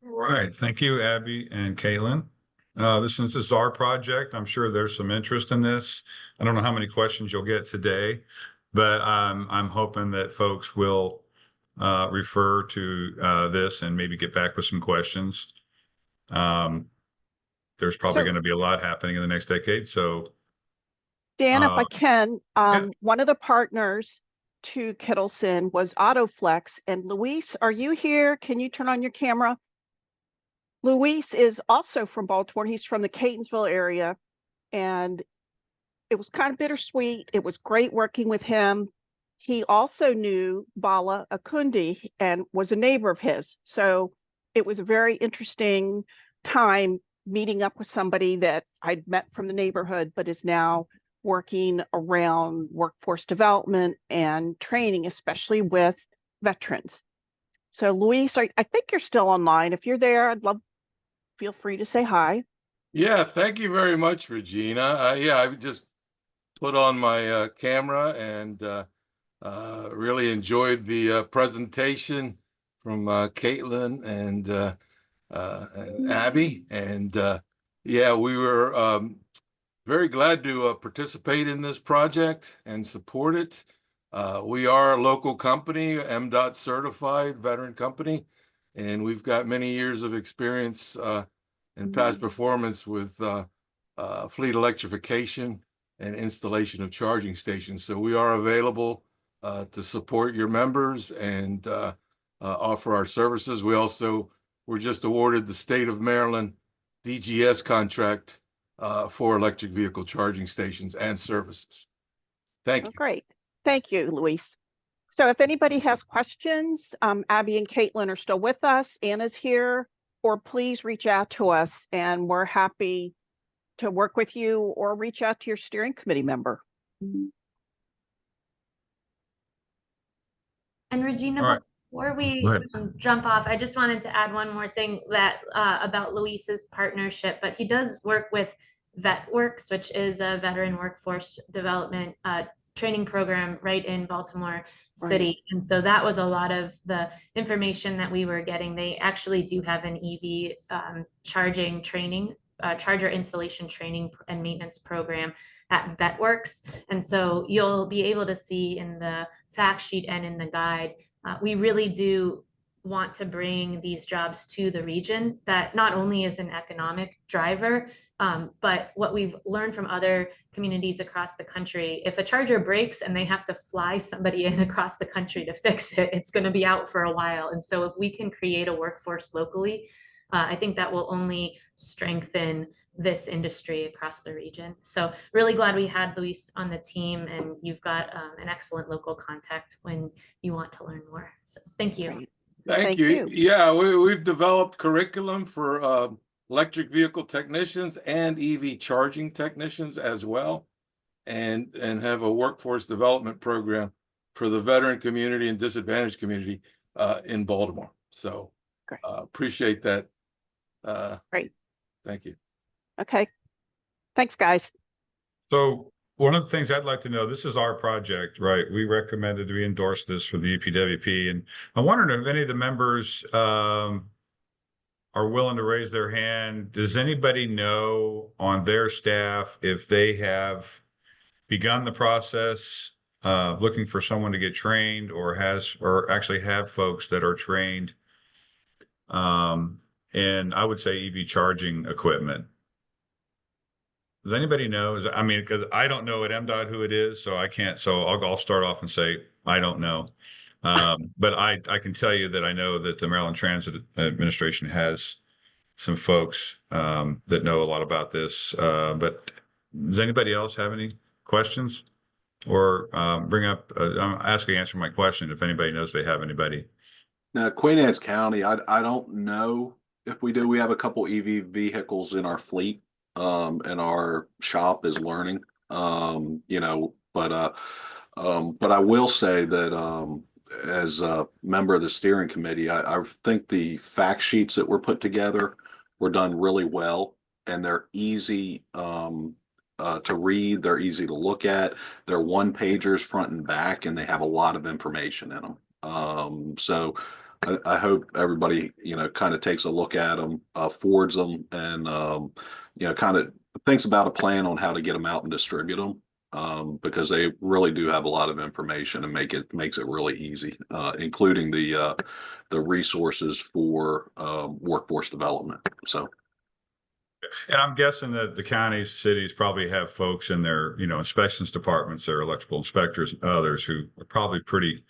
All right, thank you, Abby and Caitlin. Since this is our project, I'm sure there's some interest in this. I don't know how many questions you'll get today, but I'm hoping that folks will refer to this and maybe get back with some questions. There's probably going to be a lot happening in the next decade, so. Dan, if I can, one of the partners to Kittleson was Autoflex, and Luis, are you here? Can you turn on your camera? Luis is also from Baltimore. He's from the Catonsville area, and it was kind of bittersweet. It was great working with him. He also knew Bala Akundi and was a neighbor of his. So it was a very interesting time meeting up with somebody that I'd met from the neighborhood, but is now working around workforce development and training, especially with veterans. So Luis, I think you're still online. If you're there, feel free to say hi. Yeah, thank you very much, Regina. Yeah, I just put on my camera and really enjoyed the presentation from Caitlin and Abby. And yeah, we were very glad to participate in this project and support it. We are a local company, MDOT certified veteran company, and we've got many years of experience and past performance with fleet electrification and installation of charging stations. So we are available to support your members and offer our services. We also were just awarded the state of Maryland DGS contract for electric vehicle charging stations and services. Thank you. Great. Thank you, Luis. So if anybody has questions, Abby and Caitlin are still with us. Anna's here, or please reach out to us and we're happy to work with you, or reach out to your steering committee member. And Regina, All right. before we Go ahead. jump off, I just wanted to add one more thing that about Luis's partnership, but he does work with VetWorks, which is a veteran workforce development training program right in Baltimore City. And so that was a lot of the information that we were getting. They actually do have an EV charging training, charger installation training and maintenance program at VetWorks. And so you'll be able to see in the fact sheet and in the guide, we really do want to bring these jobs to the region. That not only is an economic driver, but what we've learned from other communities across the country, if a charger breaks and they have to fly somebody in across the country to fix it, it's going to be out for a while. And so if we can create a workforce locally, I think that will only strengthen this industry across the region. So really glad we had Luis on the team, and you've got an excellent local contact when you want to learn more. So thank you. Great. Thank you. Yeah, we've developed curriculum for electric vehicle technicians and EV charging technicians as well, and have a workforce development program for the veteran community and disadvantaged community in Baltimore. So appreciate that. Great. Thank you. Okay. Thanks, guys. So one of the things I'd like to know, this is our project, right? We recommended we endorse this for the UPWP, and I wondered if any of the members are willing to raise their hand. Does anybody know on their staff if they have begun the process of looking for someone to get trained, or actually have folks that are trained? And I would say EV charging equipment. Does anybody know? I mean, because I don't know at MDOT who it is, so I can't. So I'll start off and say I don't know. But I can tell you that I know that the Maryland Transit Administration has some folks that know a lot about this. But does anybody else have any questions, or I'm asking, answer my question if anybody knows they have anybody. Now, Queen Anne's County, I don't know if we do. We have a couple EV vehicles in our fleet, and our shop is learning, you know, but I will say that as a member of the steering committee, I think the fact sheets that were put together were done really well, and they're easy to read. They're easy to look at. They're one pagers front and back, and they have a lot of information in them. So I hope everybody, kind of takes a look at them, forwards them, and, kind of thinks about a plan on how to get them out and distribute them. Because they really do have a lot of information and makes it really easy, including the resources for workforce development. So. And I'm guessing that the counties, cities probably have folks in their, inspections departments, their electrical inspectors and others who are probably pretty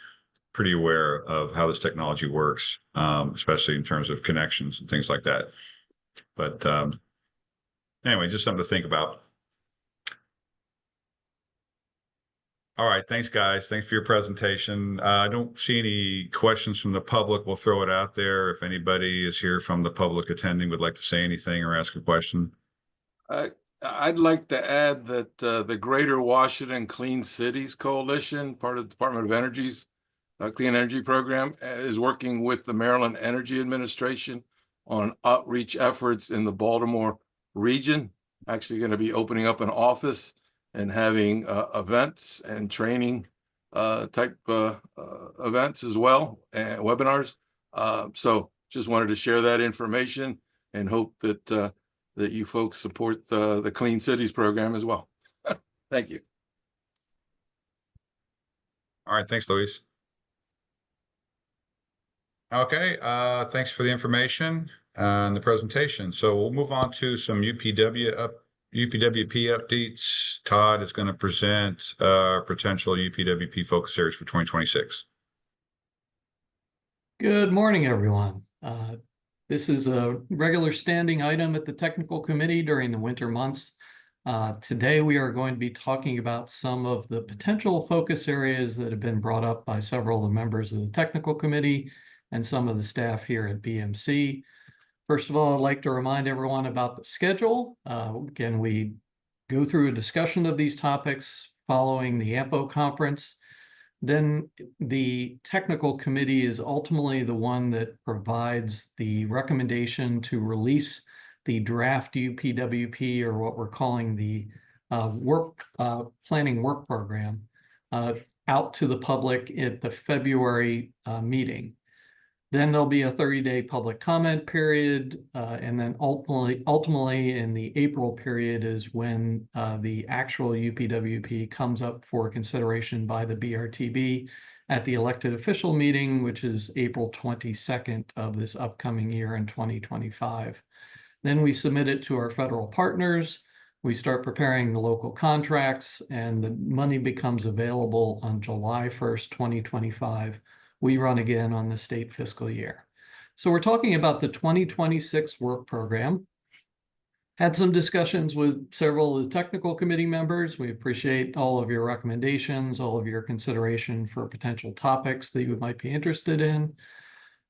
aware of how this technology works, especially in terms of connections and things like that. But anyway, just something to think about. All right, thanks, guys. Thanks for your presentation. I don't see any questions from the public. We'll throw it out there. If anybody is here from the public attending would like to say anything or ask a question. I'd like to add that the Greater Washington Clean Cities Coalition, part of the Department of Energy's Clean Energy Program, is working with the Maryland Energy Administration on outreach efforts in the Baltimore region. Actually going to be opening up an office and having events and training type events as well, and webinars. So just wanted to share that information and hope that that you folks support the Clean Cities program as well. Thank you. All right, thanks, Luis. Okay, thanks for the information and the presentation. So we'll move on to some UPWP updates. Todd is going to present potential UPWP focus areas for 2026. Good morning, everyone. This is a regular standing item at the technical committee during the winter months. Today, we are going to be talking about some of the potential focus areas that have been brought up by several of the members of the technical committee and some of the staff here at BMC. First of all, I'd like to remind everyone about the schedule. Again, we go through a discussion of these topics following the AMPO conference. Then the technical committee is ultimately the one that provides the recommendation to release the draft UPWP, or what we're calling the planning work program, out to the public at the February meeting. Then there'll be a 30-day public comment period, and then ultimately in the April period is when the actual UPWP comes up for consideration by the BRTB at the elected official meeting, which is April 22nd of this upcoming year in 2025. Then we submit it to our federal partners. We start preparing the local contracts, and the money becomes available on July 1st, 2025. We run again on the state fiscal year. So we're talking about the 2026 work program. Had some discussions with several of the technical committee members. We appreciate all of your recommendations, all of your consideration for potential topics that you might be interested in.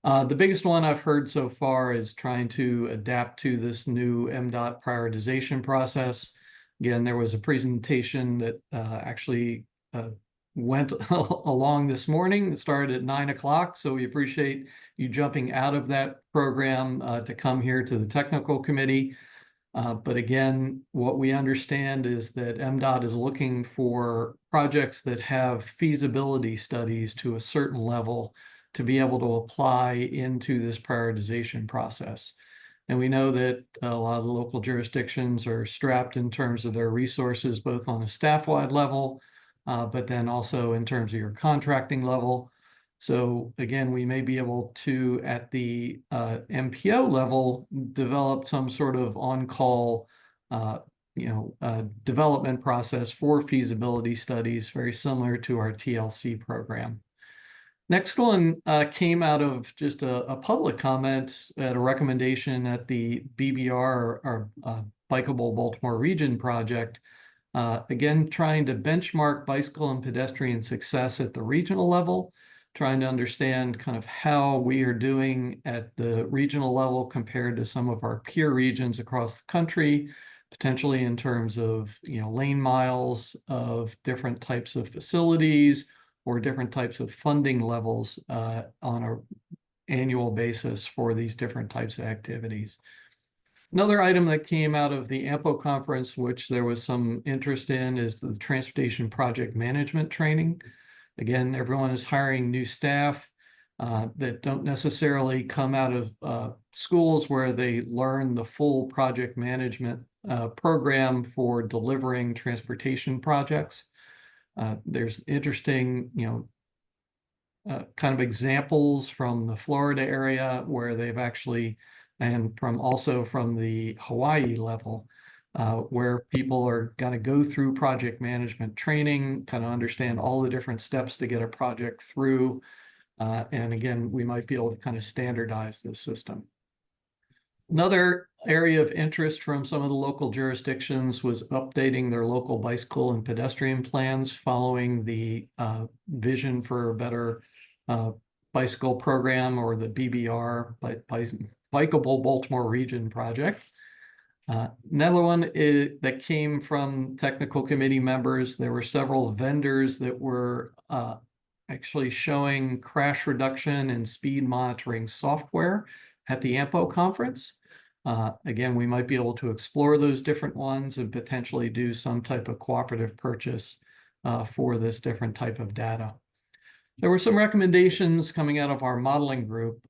The biggest one I've heard so far is trying to adapt to this new MDOT prioritization process. Again, there was a presentation that actually went along this morning. It started at 9 o'clock, so we appreciate you jumping out of that program to come here to the technical committee. But again, what we understand is that MDOT is looking for projects that have feasibility studies to a certain level to be able to apply into this prioritization process. And we know that a lot of the local jurisdictions are strapped in terms of their resources, both on a staff-wide level, but then also in terms of your contracting level. So again, we may be able to, at the MPO level, develop some sort of on-call development process for feasibility studies, very similar to our TLC program. Next one came out of just a public comment at a recommendation at the BBR, or Bikeable Baltimore Region project. Again, trying to benchmark bicycle and pedestrian success at the regional level, trying to understand kind of how we are doing at the regional level compared to some of our peer regions across the country, potentially in terms of lane miles of different types of facilities or different types of funding levels on an annual basis for these different types of activities. Another item that came out of the AMPO conference, which there was some interest in, is the transportation project management training. Again, everyone is hiring new staff that don't necessarily come out of schools where they learn the full project management program for delivering transportation projects. There's interesting, kind of examples from the Florida area where they've actually, and also from the Hawaii level, where people are going to go through project management training, kind of understand all the different steps to get a project through. And again, we might be able to kind of standardize this system. Another area of interest from some of the local jurisdictions was updating their local bicycle and pedestrian plans following the Vision for a Better Bicycle Program, or the BBR, Bikeable Baltimore Region project. Another one that came from technical committee members. There were several vendors that were actually showing crash reduction and speed monitoring software at the AMPO conference. Again, we might be able to explore those different ones and potentially do some type of cooperative purchase for this different type of data. There were some recommendations coming out of our modeling group.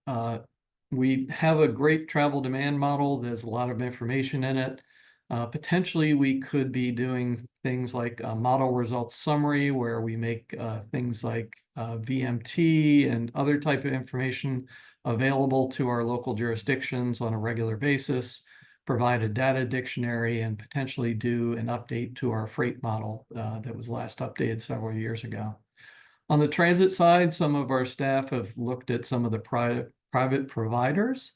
We have a great travel demand model. There's a lot of information in it. Potentially, we could be doing things like a model results summary, where we make things like VMT and other type of information available to our local jurisdictions on a regular basis, provide a data dictionary, and potentially do an update to our freight model that was last updated several years ago. On the transit side, some of our staff have looked at some of the private providers.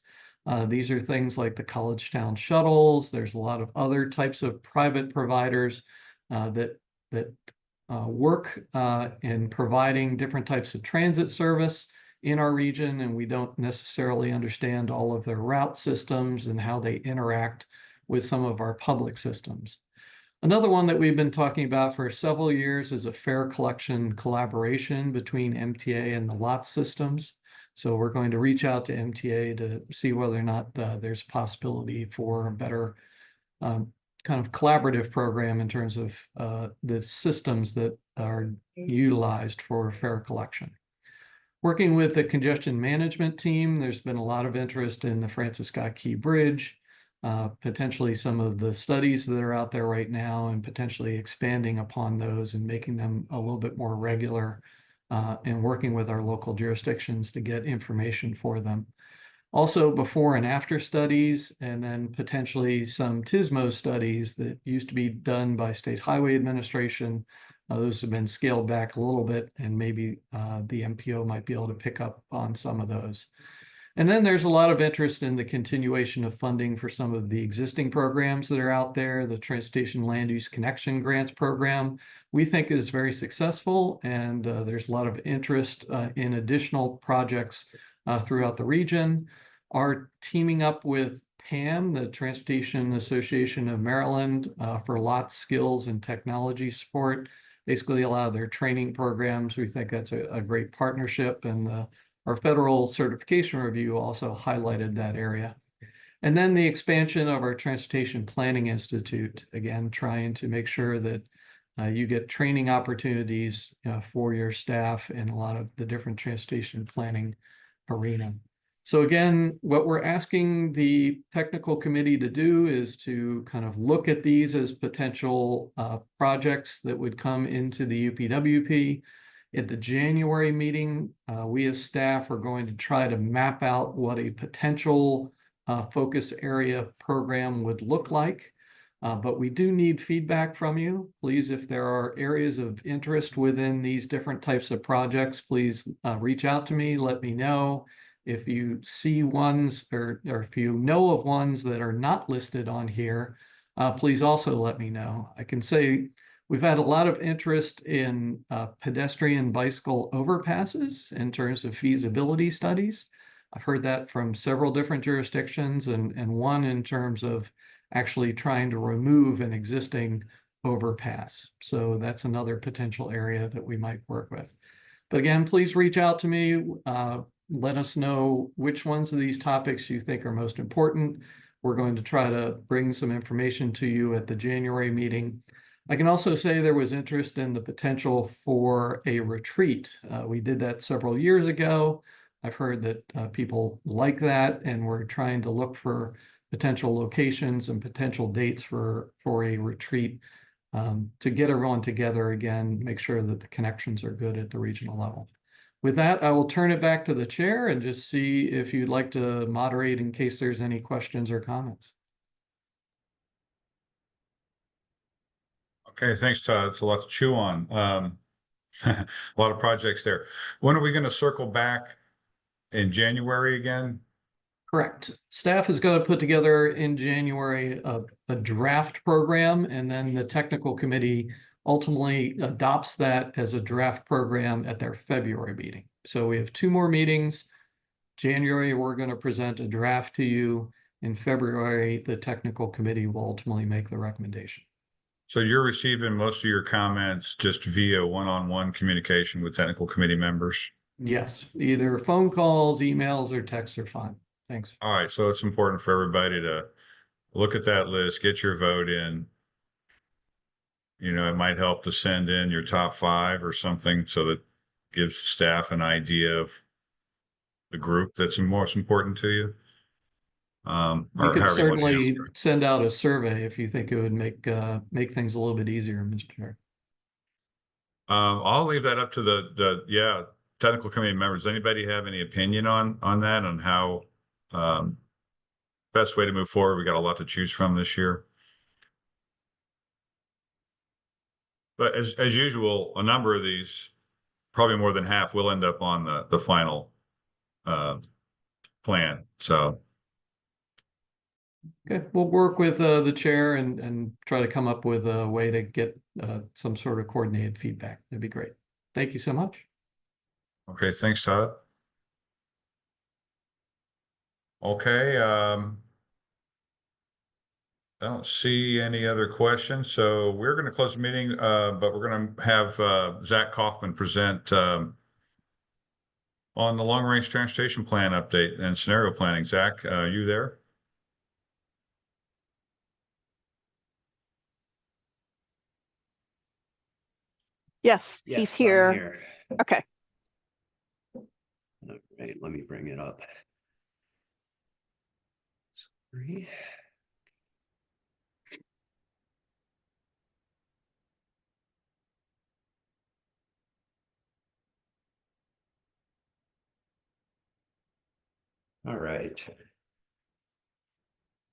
These are things like the College Town shuttles. There's a lot of other types of private providers that work in providing different types of transit service in our region, and we don't necessarily understand all of their route systems and how they interact with some of our public systems. Another one that we've been talking about for several years is a fare collection collaboration between MTA and the lot systems. So we're going to reach out to MTA to see whether or not there's a possibility for a better kind of collaborative program in terms of the systems that are utilized for fare collection. Working with the congestion management team, there's been a lot of interest in the Francis Scott Key Bridge, potentially some of the studies that are out there right now, and potentially expanding upon those and making them a little bit more regular, and working with our local jurisdictions to get information for them. Also, before and after studies, and then potentially some TSMO studies that used to be done by State Highway Administration. Those have been scaled back a little bit, and maybe the MPO might be able to pick up on some of those. And then there's a lot of interest in the continuation of funding for some of the existing programs that are out there. The Transportation Land Use Connection Grants program, we think, is very successful, and there's a lot of interest in additional projects throughout the region. Our teaming up with TAM, the Transportation Association of Maryland, for lot skills and technology support, basically a lot of their training programs. We think that's a great partnership, and our federal certification review also highlighted that area. And then the expansion of our Transportation Planning Institute, again, trying to make sure that you get training opportunities for your staff in a lot of the different transportation planning arena. So again, what we're asking the technical committee to do is to kind of look at these as potential projects that would come into the UPWP. At the January meeting, we as staff are going to try to map out what a potential focus area program would look like. But we do need feedback from you. Please, if there are areas of interest within these different types of projects, please reach out to me, let me know. If you see ones or if you know of ones that are not listed on here, please also let me know. I can say we've had a lot of interest in pedestrian bicycle overpasses in terms of feasibility studies. I've heard that from several different jurisdictions, and one in terms of actually trying to remove an existing overpass. So that's another potential area that we might work with. But again, please reach out to me. Let us know which ones of these topics you think are most important. We're going to try to bring some information to you at the January meeting. I can also say there was interest in the potential for a retreat. We did that several years ago. I've heard that people like that, and we're trying to look for potential locations and potential dates for a retreat to get everyone together again, make sure that the connections are good at the regional level. With that, I will turn it back to the chair and just see if you'd like to moderate in case there's any questions or comments. Okay, thanks, Todd. It's a lot to chew on. A lot of projects there. When are we going to circle back in January again? Correct. Staff is going to put together in January a draft program, and then the technical committee ultimately adopts that as a draft program at their February meeting. So we have 2 more meetings. January, we're going to present a draft to you. In February, the technical committee will ultimately make the recommendation. So you're receiving most of your comments just via one-on-one communication with technical committee members? Yes, either phone calls, emails, or texts are fine. Thanks. All right, so it's important for everybody to look at that list, get your vote in. You know, it might help to send in your top 5 or something so that gives staff an idea of the group that's most important to you. We Or could however you want to certainly answer it. send out a survey if you think it would make things a little bit easier, Mr. Chair. I'll leave that up to the technical committee members. Anybody have any opinion on that, on how best way to move forward? We got a lot to choose from this year. But as usual, a number of these, probably more than half, will end up on the final plan. So Okay, we'll work with the chair and try to come up with a way to get some sort of coordinated feedback. That'd be great. Thank you so much. okay, thanks, Todd. Okay, I don't see any other questions, so we're going to close the meeting, but we're going to have Zach Kaufman present on the long-range transportation plan update and scenario planning. Zach, you there? Yes, he's Yes, I'm here. here. Okay. All right, let me bring it up. Sorry. All right.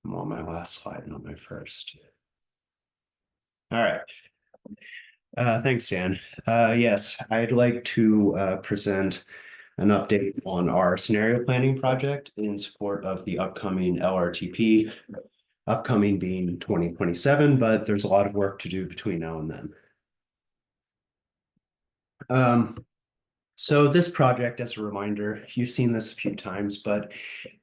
I'm on my last slide, not my first. All right. Thanks, Dan. Yes, I'd like to present an update on our scenario planning project in support of the upcoming LRTP, upcoming being 2027, but there's a lot of work to do between now and then. So this project, as a reminder, you've seen this a few times, but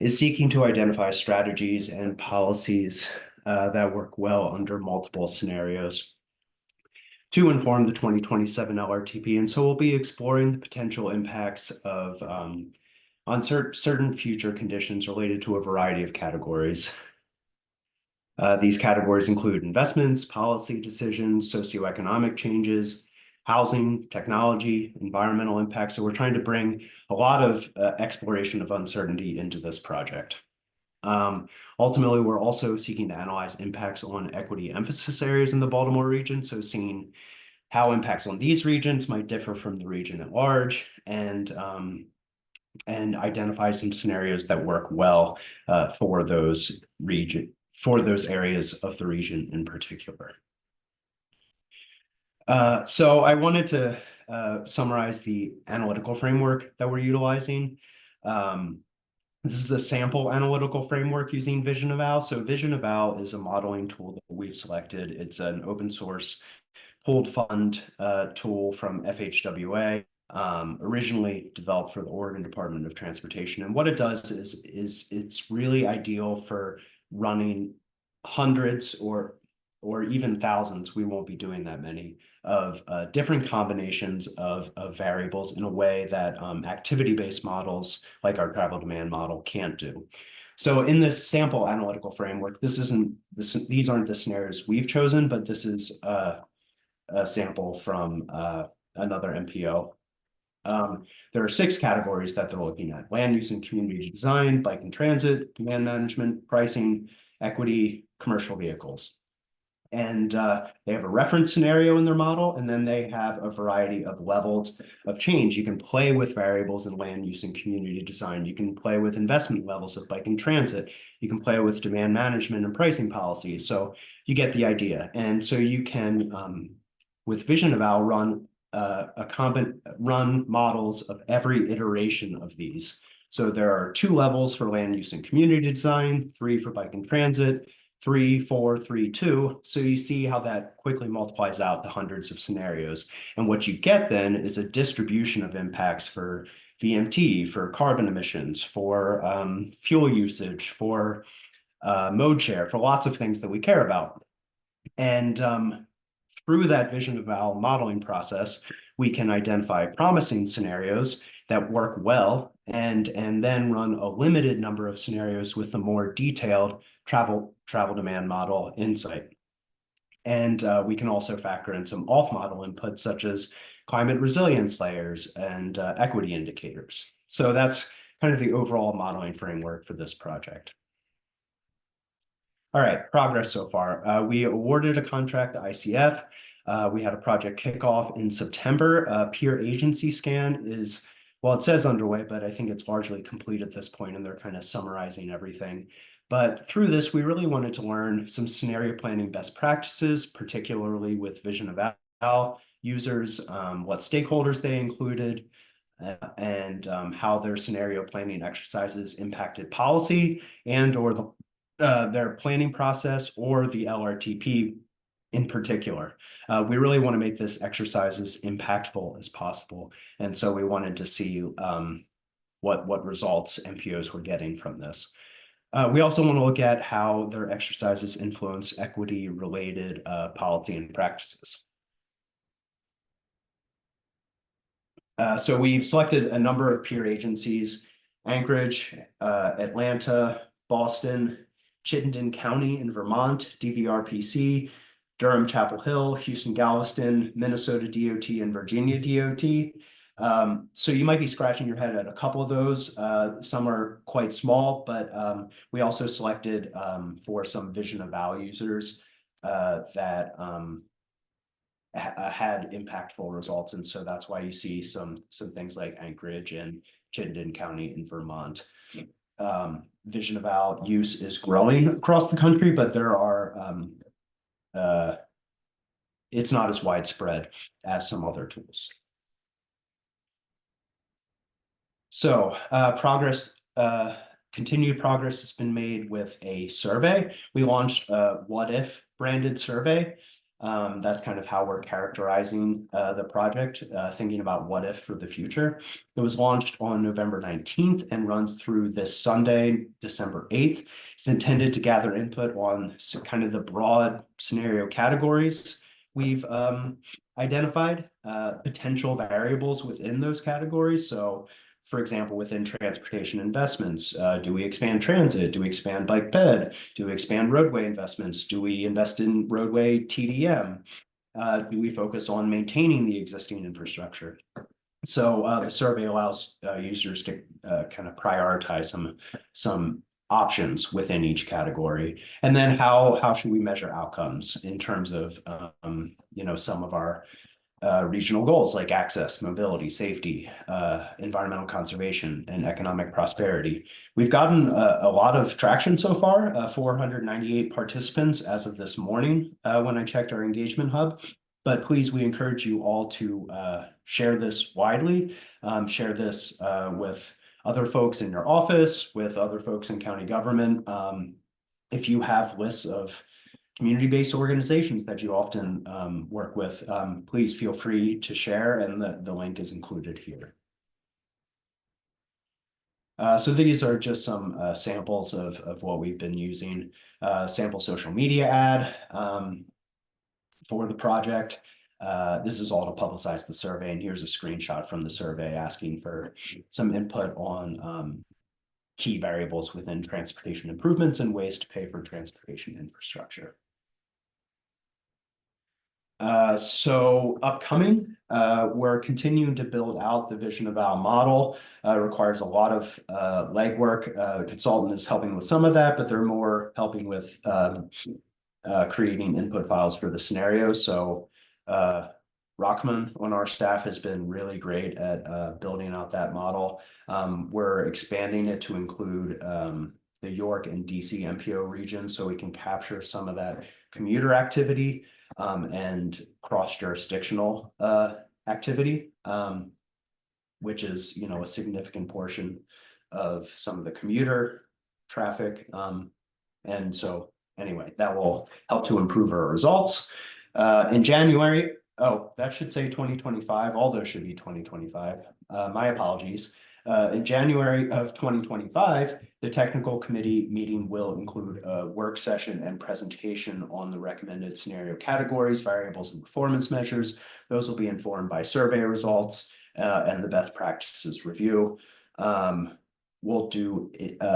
is seeking to identify strategies and policies that work well under multiple scenarios to inform the 2027 LRTP. And so we'll be exploring the potential impacts of on certain future conditions related to a variety of categories. These categories include investments, policy decisions, socioeconomic changes, housing, technology, environmental impacts. So we're trying to bring a lot of exploration of uncertainty into this project. Ultimately, we're also seeking to analyze impacts on equity emphasis areas in the Baltimore region. So seeing how impacts on these regions might differ from the region at large, and identify some scenarios that work well for those areas of the region in particular. So I wanted to summarize the analytical framework that we're utilizing. This is a sample analytical framework using Vision Eval. So Vision Eval is a modeling tool that we've selected. It's an open source pooled fund tool from FHWA, originally developed for the Oregon Department of Transportation. And what it does is it's really ideal for running hundreds or even thousands, we won't be doing that many, of different combinations of variables in a way that activity-based models like our travel demand model can't do. So in this sample analytical framework, these aren't the scenarios we've chosen, but this is a sample from another MPO. There are 6 categories that they're looking at: land use and community design, bike and transit, demand management, pricing, equity, commercial vehicles. And they have a reference scenario in their model, and then they have a variety of levels of change. You can play with variables in land use and community design. You can play with investment levels of bike and transit. You can play with demand management and pricing policies. So you get the idea. And so you can, with Vision Eval, run models of every iteration of these. So there are 2 levels for land use and community design, 3 for bike and transit, 3, 4, 3, 2. So you see how that quickly multiplies out to hundreds of scenarios. And what you get then is a distribution of impacts for VMT, for carbon emissions, for fuel usage, for mode share, for lots of things that we care about. And through that Vision Eval modeling process, we can identify promising scenarios that work well and then run a limited number of scenarios with a more detailed travel demand model insight. And we can also factor in some off-model inputs such as climate resilience layers and equity indicators. So that's kind of the overall modeling framework for this project. All right, progress so far. We awarded a contract to ICF. We had a project kickoff in September. Peer agency scan is, well, it says underway, but I think it's largely complete at this point, and they're kind of summarizing everything. But through this, we really wanted to learn some scenario planning best practices, particularly with Vision Eval users, what stakeholders they included, and how their scenario planning exercises impacted policy and or their planning process or the LRTP in particular. We really want to make this exercise as impactful as possible. And so we wanted to see what results MPOs were getting from this. We also want to look at how their exercises influence equity-related policy and practices. So we've selected a number of peer agencies: Anchorage, Atlanta, Boston, Chittenden County in Vermont, DVRPC, Durham Chapel Hill, Houston Galveston, Minnesota DOT, and Virginia DOT. So you might be scratching your head at a couple of those. Some are quite small, but we also selected for some Vision Eval users that had impactful results. And so that's why you see some things like Anchorage and Chittenden County in Vermont. Vision Eval use is growing across the country, but there are it's not as widespread as some other tools. So continued progress has been made with a survey. We launched a What If branded survey. That's kind of how we're characterizing the project, thinking about what if for the future. It was launched on November 19th and runs through this Sunday, December 8th. It's intended to gather input on kind of the broad scenario categories we've identified, potential variables within those categories. So, for example, within transportation investments, do we expand transit? Do we expand bike ped? Do we expand roadway investments? Do we invest in roadway TDM? Do we focus on maintaining the existing infrastructure? So the survey allows users to kind of prioritize some options within each category. And then how should we measure outcomes in terms of some of our regional goals like access, mobility, safety, environmental conservation, and economic prosperity. We've gotten a lot of traction so far, 498 participants as of this morning when I checked our engagement hub. But please, we encourage you all to share this widely, share this with other folks in your office, with other folks in county government. If you have lists of community-based organizations that you often work with, please feel free to share, and the link is included here. So these are just some samples of what we've been using. Sample social media ad for the project. This is all to publicize the survey, and here's a screenshot from the survey asking for some input on key variables within transportation improvements and ways to pay for transportation infrastructure. So upcoming, we're continuing to build out the vision eval model. Requires a lot of legwork. The consultant is helping with some of that, but they're more helping with creating input files for the scenarios. So Rockman on our staff has been really great at building out that model. We're expanding it to include the York and DC MPO region, so we can capture some of that commuter activity and cross-jurisdictional activity, which is, you know, a significant portion of some of the commuter traffic. And so anyway, that will help to improve our results. In January, oh, that should say 2025, all those should be 2025. My apologies. In January of 2025, the technical committee meeting will include a work session and presentation on the recommended scenario categories, variables, and performance measures. Those will be informed by survey results and the best practices review. We'll do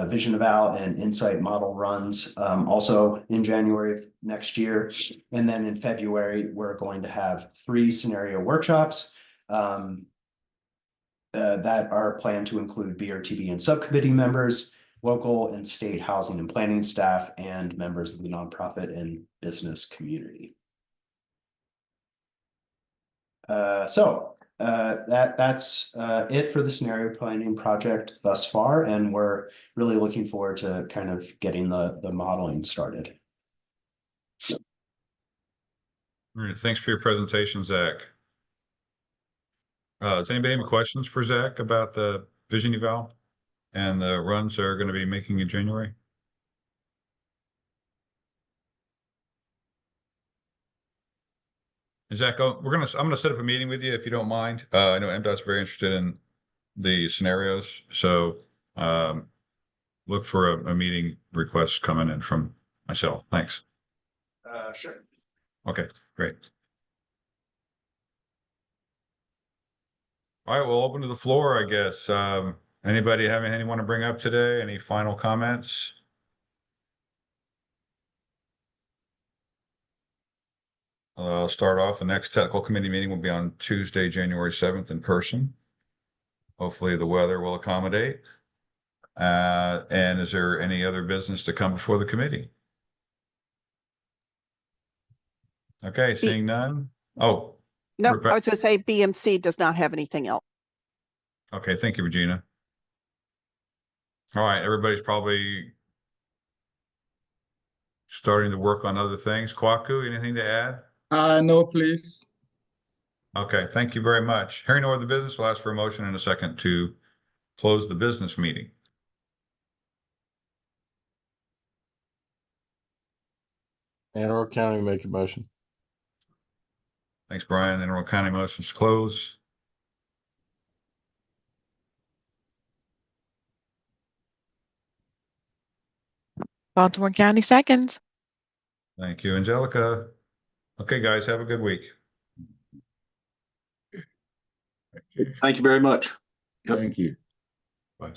vision eval and insight model runs also in January of next year. And then in February, we're going to have 3 scenario workshops that are planned to include BRTB and subcommittee members, local and state housing and planning staff, and members of the nonprofit and business community. That's it for the scenario planning project thus far, and we're really looking forward to kind of getting the modeling started. All right, thanks for your presentation, Zach. Does anybody have any questions for Zach about the vision eval and the runs they're going to be making in January? Zach, I'm going to set up a meeting with you if you don't mind. I know MDOT's very interested in the scenarios, so look for a meeting request coming in from myself. Thanks. Sure. Okay, great. All right, we'll open to the floor, I guess. Anybody have anything you want to bring up today? Any final comments? I'll start off. The next technical committee meeting will be on Tuesday, January 7th in person. Hopefully the weather will accommodate. And is there any other business to come before the committee? Okay, seeing none. Oh. No, I was going to say BMC does not have anything else. Okay, thank you, Regina. All right, everybody's probably starting to work on other things. Kwaku, anything to add? No, please. Okay, thank you very much. Hearing no other business, we'll ask for a motion in a second to close the business meeting. Anne Arundel County make a motion. Thanks, Brian. Anne Arundel County motions close. Baltimore County seconds. Thank you, Angelica. Okay, guys, have a good week. Thank you very much. Thank you. Bye.